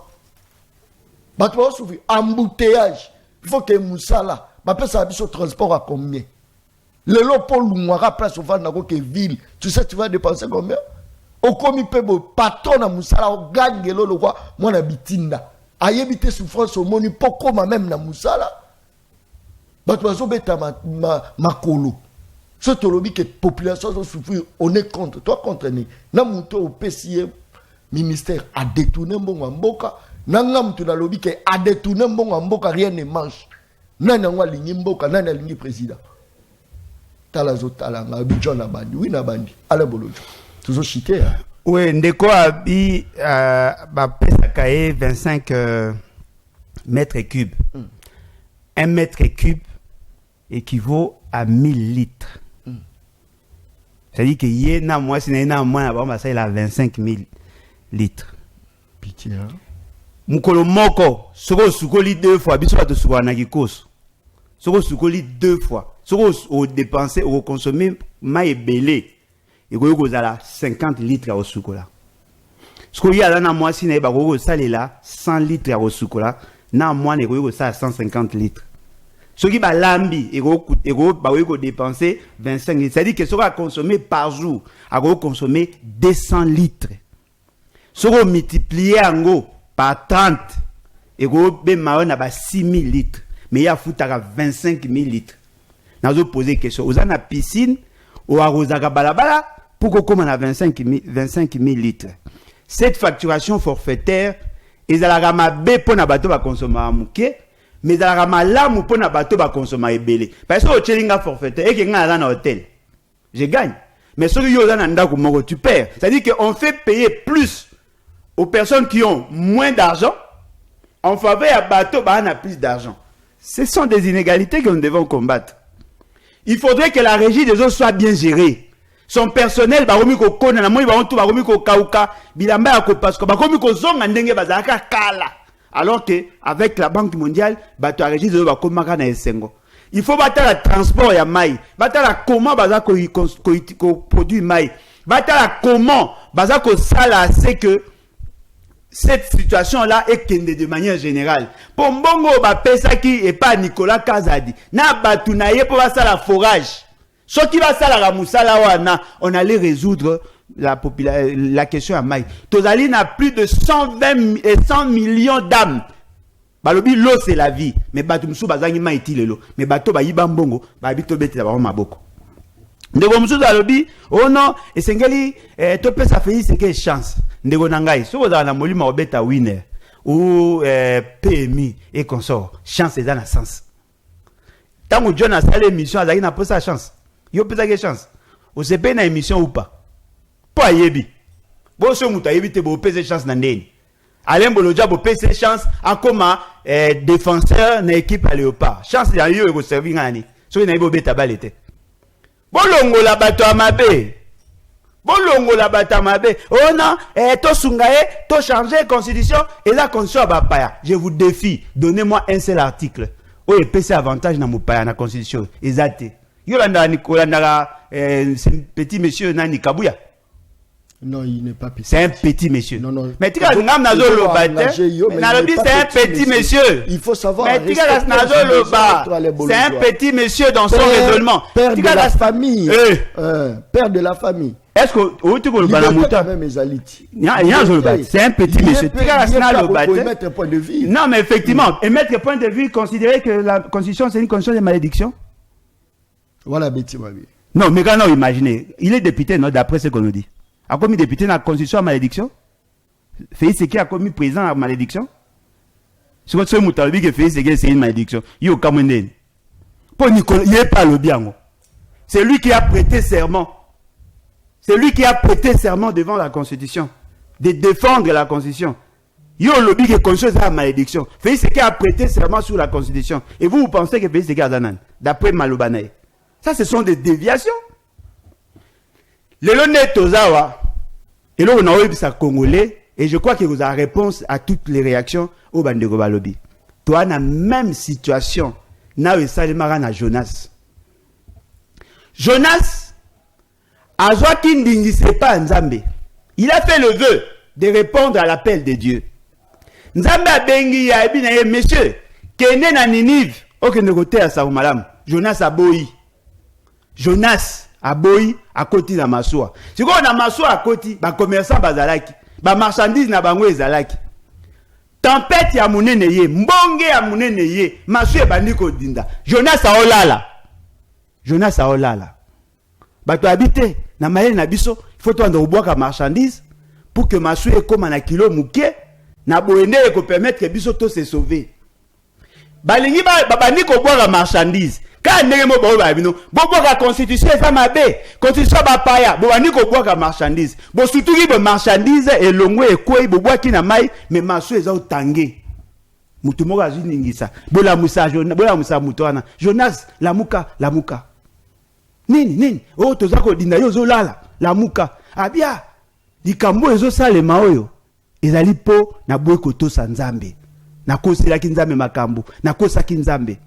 Bah, tu vas souffrir, embouteillage. Il faut que Moussala, bah, ça a transport à combien? Le lot pour l'Oumoira, place au Vandago, que ville, tu sais, tu vas dépenser combien? Au commis pebo, patron à Moussala, au gagne, le roi, moi, n'habitinda. Ayebite souffrance au moni poko ma même na musala bato bazo beta ma kolo ce tolobi que population so souffrir on est contre toi contre ni na muto au PCM ministère a détourné mbongo mboka na ngam tu na lobi que a détourné mbongo mboka rien ne marche nana ngwa lingi mboka nana lingi président tala zotala nga bijo na bandi oui na bandi ala bolojo toujours chité hein? Oui, Ndeko Abi pesaka 25 mètres cubes. 1 mètre cube équivaut à 1000 litres. C'est-à-dire que yéna moi si na moi ba ça il a 25 000 litres. Pitié hein. Mukolo moko soko sukoli 2 fois biso ba to sukwana kikoso. Soko sukoli 2 fois. Soko au dépenser au consommer mai belé. Et vous avez 50 litres au sucre. Ce qu'il y a dans moi, si vous avez 100 litres au sucre, dans moi, vous avez 150 litres. Ce qui est lambi, et vous dépensez 25 litres. C'est-à-dire que ce qu'on va consommer par jour, vous consommer 200 litres Si on multiplie par 30, et on a 6 000 litres. Mais il y a 25 000 litres. Nous avons posé une question. Vous avez une piscine, ou à balabala, pour qu'on ait 25 000 litres. Cette facturation forfaitaire, ils ont B pour na bateau va consommer à mouké, mais ils ont l'âme pour na bateau va consommer à belé. Parce que au chelinga forfaitaire, et qu'il y a un hôtel, je gagne. Mais ceux qui ont un andako moro, tu perds. C'est-à-dire qu'on fait payer plus aux personnes qui ont moins d'argent, en faveur à bateau, bah on a plus d'argent. Ce sont des inégalités que nous devons combattre. Il faudrait que la régie des eaux soit bien gérée. Son personnel, alors que avec la Banque mondiale, la régie des eaux il faut battre le transport ya maï, battre comment produit maï, battre comment c'est que cette situation-là est de manière générale. Pour Mbongo, Pesaki et pas Nicolas Kazadi. Na batunaye pour la forage. Ce qui va ça la moussala on allait résoudre la question à Maï. Tozali n'a plus de 100 millions d'âmes. Balobi l'eau c'est la vie. Mais batumsu bazangi maïti l'eau. Mais bato ba yiba mbongo, ba bito bete la maboko. Ndego msuzu alobi, oh non, et sengeli, tope sa fait c'est quelle chance. Ndego nangai, so vous avez la molima obeta winner, ou PMI et consort, chance est dans la sens. Tant que John a salé l'émission, il n'a pas sa chance. Il a pas sa chance. Vous savez pas une émission ou pas. Pas yebi. Bon, ce mouta yebi te bo pèse chance n'andeni. Alain Bolodja bo pèse chance à comment défenseur na équipe à Léopard. Chance il y a eu au servir ngani. So il n'a pas beta balete. Bolongo la bato amabe. Bolongo la bato amabe. Oh non, to sungaye, to changer constitution et la constitution va pas. Je vous défie, donnez-moi un seul article. Oh, et PC avantage dans mon pays, la constitution. Exact. Yolanda Nicolas, c'est petit monsieur Nani Kabouya. Non, il n'est pas petit. C'est un petit monsieur. Non, non. Mais tu vois, c'est un petit monsieur. Il faut savoir. Mais tu vois, c'est un petit monsieur dans son raisonnement. Père de la famille. Père de la famille. Est-ce que tu peux le balamuta? C'est un petit monsieur. Émettre point de vue. Non, mais effectivement, émettre point de vue, considérer que la constitution c'est une constitution de malédiction. Voilà, Betty Mabi. Non, mais quand on imaginez, il est député, non, d'après ce qu'on nous dit. A commis député dans la constitution à malédiction? Félix Séké a commis président à malédiction? C'est votre seul mouton que Félix Séké c'est une malédiction. Il est au Cameroun. Pour Nicolas, il n'est pas le bien. C'est lui qui a prêté serment. C'est lui qui a prêté serment devant la constitution. De défendre la constitution. Il y a un lobby qui est conscient de la malédiction. Félix Séké a prêté serment sur la constitution. Et vous pensez que Félix Séké a Zanan, d'après Malobanaï. Ça, ce sont des déviations. Le honnête Ozawa, et là on a eu ça congolais, et je crois que vous avez réponse à toutes les réactions au Bandego Balobi. Toi, la même situation, na Salimara na Jonas. Jonas, a Joaquin Dingise pas Nzambe. Il a fait le vœu de répondre à l'appel de Dieu. Nzambe a bengi ya ebina monsieur, kene na Ninive, okende kote à Saoumalam. Jonas a boyi. Jonas a boyi à côté de Massoua. Si on a Massoua à côté, les commerçants bazalaki, les marchandises na bango ezalaki. Tempête ya munene ye, mbonge ya munene ye, Massoua bandiko dinda. Jonas a olala. Jonas a olala. Bato habité na maye na biso, il faut tendre boire marchandise pour que Massoua comme na kilo muke na boende ko permettre que biso to se sauver. Balingi ba bandiko boire marchandise. Quand on a la constitution, ça m'a dit, constitution va pas, bon, on a boire marchandise. Bon, surtout que marchandise et longue et quoi, bon, boire qui n'a maille, mais marché est au tangé. Moutumo a dit ça. Bon, la moussa, moutoana. Jonas, la mouka. Nini, oh, tozako dina yo lala, la mouka. Ah bien, di kambo ezo sale maoyo. Ezali po na boy koto sanzambe. Na kosi la kinzambe makambu, na kosa kinzambe.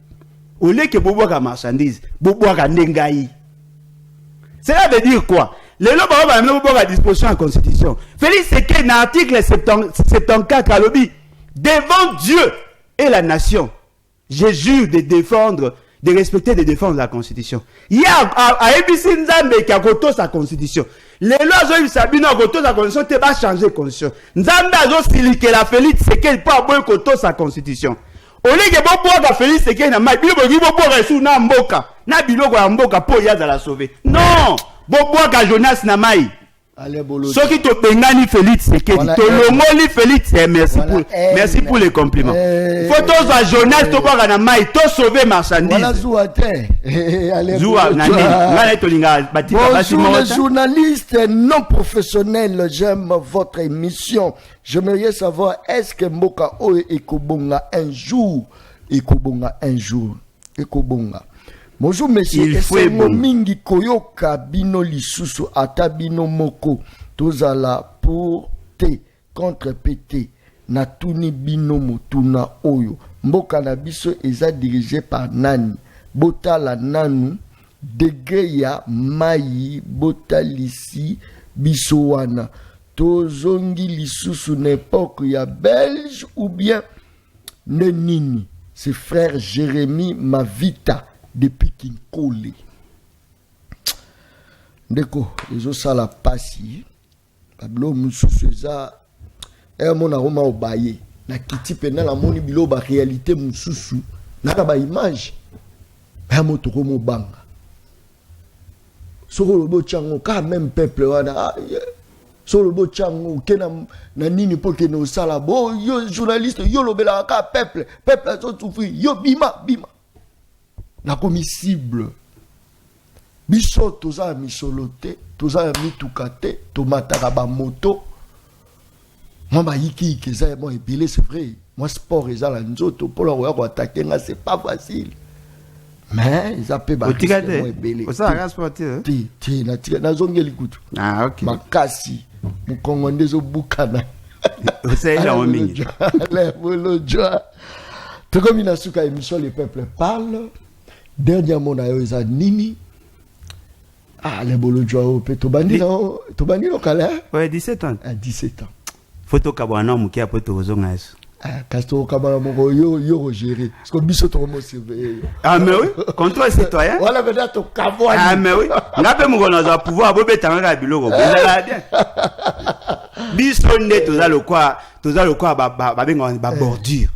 Au lieu que bobo ka marchandise, bobo ka nengai. Cela veut dire quoi? Les lois va même bobo ka disposition en constitution. Félix Séké dans l'article 74 à lobby devant Dieu et la nation. Je jure de défendre, de respecter, de défendre la constitution. Il y a à Ebisin Nzambe qui a koto sa constitution. Les lois ont eu Sabino Koto sa constitution te va changer constitution. Nzambe azo silike la Félix Tshisekedi pas boy Koto sa constitution. Ole ke bo boka Félix Tshisekedi na mai bilo bo boka su na mboka. Na biloko ya mboka po ya za la sauver. Non, bo boka Jonas na mai. Ce qui te pengani Félix Tshisekedi, te longoli Félix, merci pour les compliments. Faut tous à Jonas, to boka na mai, to sauver marchandise. Voilà Zouate. Zoua, bonjour les journalistes non professionnels, j'aime votre émission. J'aimerais savoir, est-ce que Mboka Oe Ekobonga un jour? Ekobonga un jour. Ekobonga. Bonjour monsieur, esengo mingi koyoka bino lisusu ata bino moko tozala pour te contre pété na tuni bino motuna oyo mboka na biso eza dirigé par nani botala nanu degré ya mai botalisi biso wana tozongi lisusu n'époque ya belge ou bien nenini. C'est frère Jérémy Mavita depuis Kinkole. Ndeko, les autres ça la passe. Pablo Moussouza, mon aroma au baye. Na kiti pena la moni bilo ba réalité Moussoussou. Na ba image. Mo toko mo banga. Soko lobo chango ka même peuple wana. Soko lobo chango kena na nini po ke no sala bo yo journaliste yo lobela ka peuple a so souffrir yo bima. Na commissible biso toza misolote toza mitukate tomataka ba moto moi ba yiki keza bon epilé c'est vrai moi sport eza la nzoto pour la ko attaquer nga c'est pas facile mais ils appellent ba epilé ça reste sportif ti na zongeli kutu ah OK makasi mukongo ndezo bukana c'est là on mingi le bolojo to comme ina suka émission le peuple parle. Dernièrement, on a Nini. Ah, les bolojo, Tobani no kala. Ouais, 17 ans. 17 ans. Photo kabwana muki a poto ozonga eso. Ah, Castro kabana moko yo gérer. Parce que biso to mo surveiller. Ah mais oui, contrôle citoyen. Voilà veut to kabwana. Ah mais oui. Ngape muko na za pouvoir bo betanga biloko. Ezala bien. Biso nde toza lokwa ba benga ba bordure.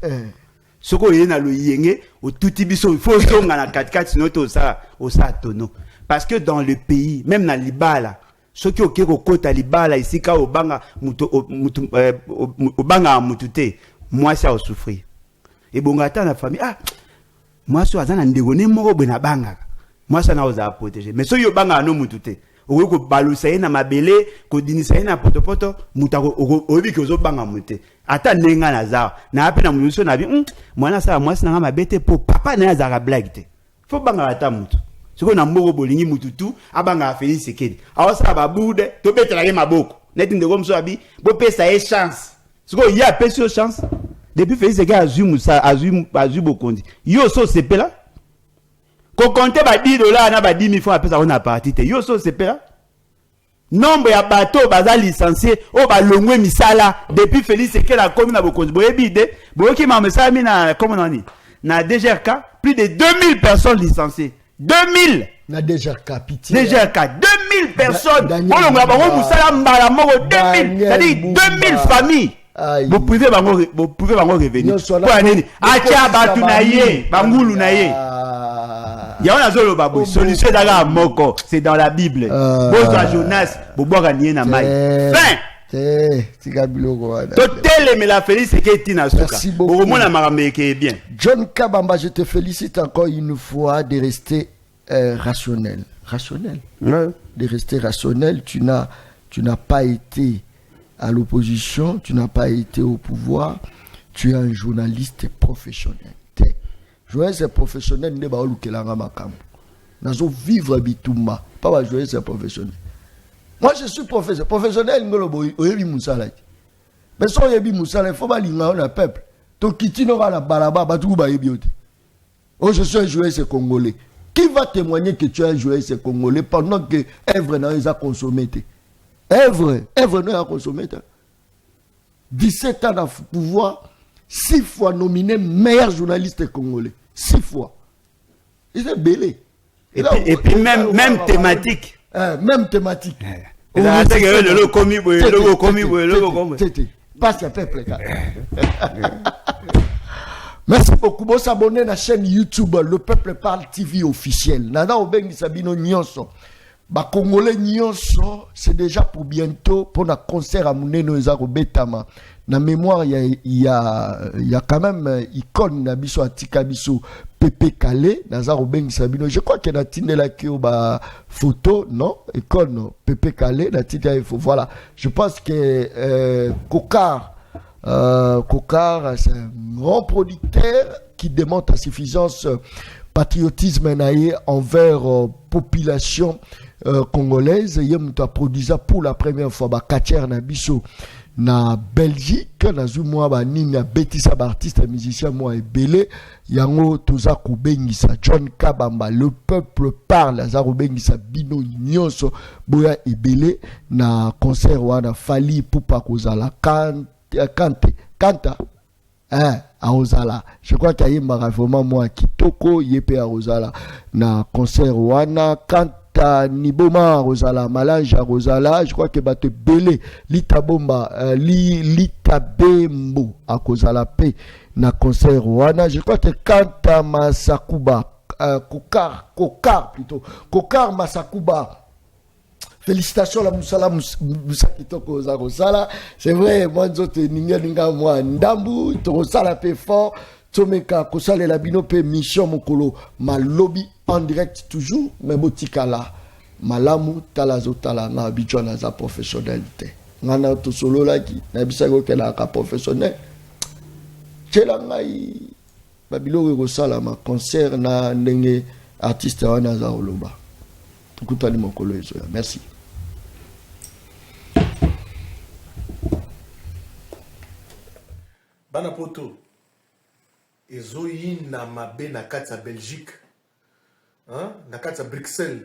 Soko yena lo yenge au touti biso il faut songa na 4-4 sinon to ça au ça tono parce que dans le pays même na libala ceux qui okeko kota libala ici ka obanga obanga mutute moi ça au souffrir et bongata na famille ah moi so azana ndegone moko bena banga moi ça na oza protéger mais so yo banga no mutute ko balusa na mabele ko dinisa na potopoto mutako obi ke ozobanga mute ata nenga na za na apena muso na bi mwana sa mwasi na mabete po papa na za blague te fo banga ata mutu siko na mboko bolingi mututu abanga Félix Tshisekedi awasa babude to betela ke maboko neti ndeko mso abi bo pesa e chance siko ya pesa chance depuis Félix Tshisekedi azu bokondi yo so sepela ko compter ba $10 na ba 10,000 francs après ça on a parti te yo so sepela nombre ya bateau baza licencié o ba longwe misala depuis Félix Tshisekedi a commis na bokonzi boyebide boyoki ma misala mina comment on dit na DGRK plus de 2000 personnes licenciées 2000 na DGRK pitié DGRK 2000 personnes on longa bango musala mbala moko 2000 c'est-à-dire 2000 familles vous pouvez bango revenir pour année acha batu na ye bangulu na ye ya on a zolo babu solution daga moko c'est dans la Bible boza Jonas boboka nié na mai fin Totel mais la Félix Tshisekedi na suka au moins la marambe qui est bien. John Kabamba, je te félicite encore une fois de rester rationnel de rester rationnel. Tu n'as pas été à l'opposition, tu n'as pas été au pouvoir, tu es un journaliste professionnel. Journaliste professionnel ne ba olukelanga makambo. Nazo vivre bitumba, pas ba journaliste professionnel. Moi je suis professionnel ngolo boy oyebi musala. Mais so oyebi musala, il faut ba linga na peuple. To kitino ba na balaba ba tu ba yebi ote. Oh je suis un journaliste congolais. Qui va témoigner que tu es un journaliste congolais pendant que Èvre n'a pas consommé? Èvre n'a pas consommé. 17 ans de pouvoir, 6 fois nominé meilleur journaliste congolais. 6 fois. Il est belé. Et puis même thématique. Même thématique. Passe un peuple. Merci beaucoup. Vous s'abonner à la chaîne YouTube Le Peuple Parle TV officiel. Nana Obengi Sabino Nyonso. Ba Congolais Nyonso, c'est déjà pour bientôt pour un concert à Mouneno Ezaro Betama. Na mémoire, il y a quand même icône Nabiso Atika Biso Pepe Kale, Nazaro Bengi Sabino. Je crois qu'il y a une là qui a photo, non? Icône Pepe Kale, la petite voilà. Je pense que Kokar, c'est un grand producteur qui démontre la suffisance patriotisme envers population congolaise. Il a produit pour la première fois Kacher Nabiso na Belgique, na zumwa ba nina betisa ba artiste musicien moi ebele yango toza kubengisa John Kabamba. Le peuple parle za kubengisa bino nyonso boya ebele na concert wana Fali Pupa kozala Kanta à Ozala. Je crois qu'il y a vraiment moi kitoko yepe à Ozala na concert wana Kanta Niboma Rosala Malange à Rosala. Je crois que bate belé Lita Bomba Lita Bembo à Kozala P na concert wana. Je crois que Kanta Masakuba Kokar plutôt Kokar Masakuba. Félicitations la Moussala Moussakitoko Zarosala. C'est vrai, moi je ninga moi ndambu Torosala pe fort. Tomeka Kosale la binope mission mokolo ma lobby en direct toujours mais botikala malamu talazotala na habitué na za professionnalité. Ngana to solo la ki na bisago ke la ka professionnel. Chela ngai babilo Rosala ma concert na ndenge artiste wana za oloba. Tukutani mokolo ezo. Merci. Bana poto ezoyi na mabe na kati ya Belgique, hein? Na kati ya Bruxelles,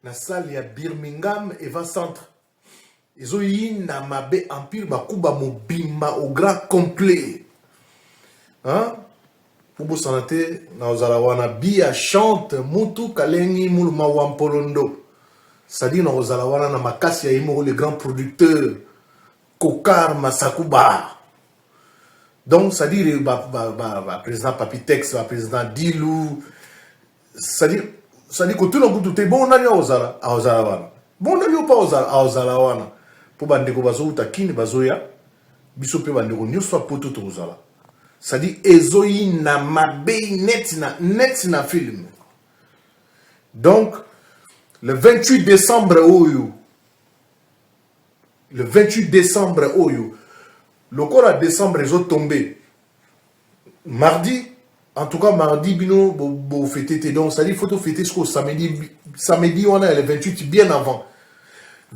na salle ya Birmingham Eva Centre. Ezoyi na mabe empire bakuba mobimba au grand complet, hein? Pour vous santé na ozala wana bia chante mutu kalengi muluma wampolondo. C'est-à-dire na ozala wana na makasi ya imo le grand producteur Kokar Masakuba. Donc, c'est-à-dire, président Papitex, président Dilou, c'est-à-dire que tout le monde est bon, on a dit à Ozala. Bon, on a dit pas à Ozala. Pour bandeko bazo utakini bazoya, bisope bandeko nyo soit poto to Ozala. C'est-à-dire, ezoyi na mabe net na film. Donc, le 28 décembre, le corps à décembre ils ont tombé. Mardi, en tout cas mardi, bino bo fêter donc c'est-à-dire il faut fêter jusqu'au samedi on a le 28 bien avant.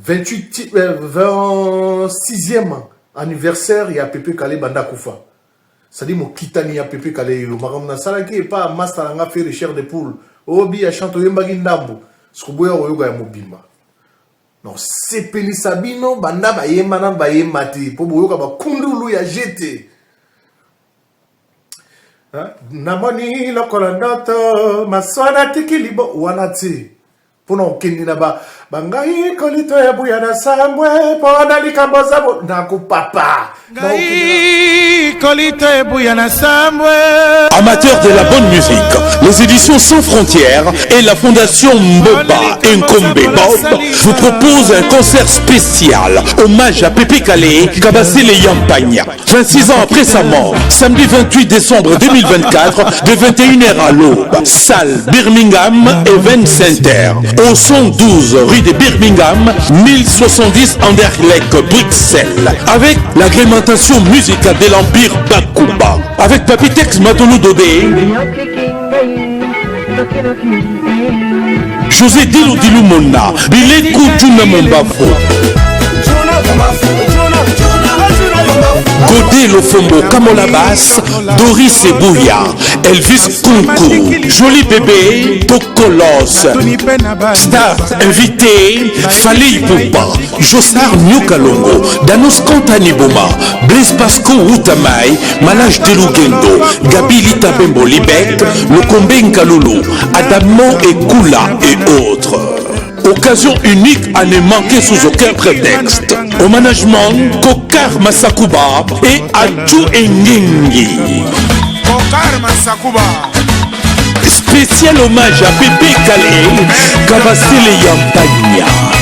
26e anniversaire il y a Pepe Kale Banda Kufa. C'est-à-dire mon kitani ya Pepe Kale yo makamna salaki et pas master nga faire recherche de poule. Obi a chanto yembagi ndambo. Skuboya oyoga ya mobimba. Non, c'est Pelisabino, banda ba yemana ba yemati, po boyoka ba kundulu ya jete. Namoni lokola ndoto, maswana tikilibo wanati. Pona okeni na ba bangai kolito ya buya na sambwe, pona likambo zabo nakupapa. Amateurs de la bonne musique, les éditions Sans Frontières et la fondation Mboba Nkombe Bob vous proposent un concert spécial hommage à Pepe Kale Kabasele Yampagna. 26 ans après sa mort, samedi 28 décembre 2024 de 21h à l'aube, salle Birmingham Event Center au 112 rue de Birmingham 1070 Anderlecht Bruxelles, avec l'agrémentation musicale de l'Empire Bakuba, avec Papitex Matonou Dodé, José Dilou Mona, Bilé Koutuna Mombafo, Godé Lofombo Kamola Bass, Doris Ebouya, Elvis Kunku, Joli Bébé, Tokolos, Star invité, Fali Poupa, Jossar Nyukalongo, Danos Kontani Boma, Blaise Pasco Outamai, Malage Delugendo, Gabi Lita Bembo Libek, Lokombe Nkalulu, Adamo et Kula et autres. Occasion unique à ne manquer sous aucun prétexte. Au management, Kokar Masakuba et Adjou Engengi. Kokar Masakuba. Spécial hommage à Pépé Calais, Kabasile Yampagna.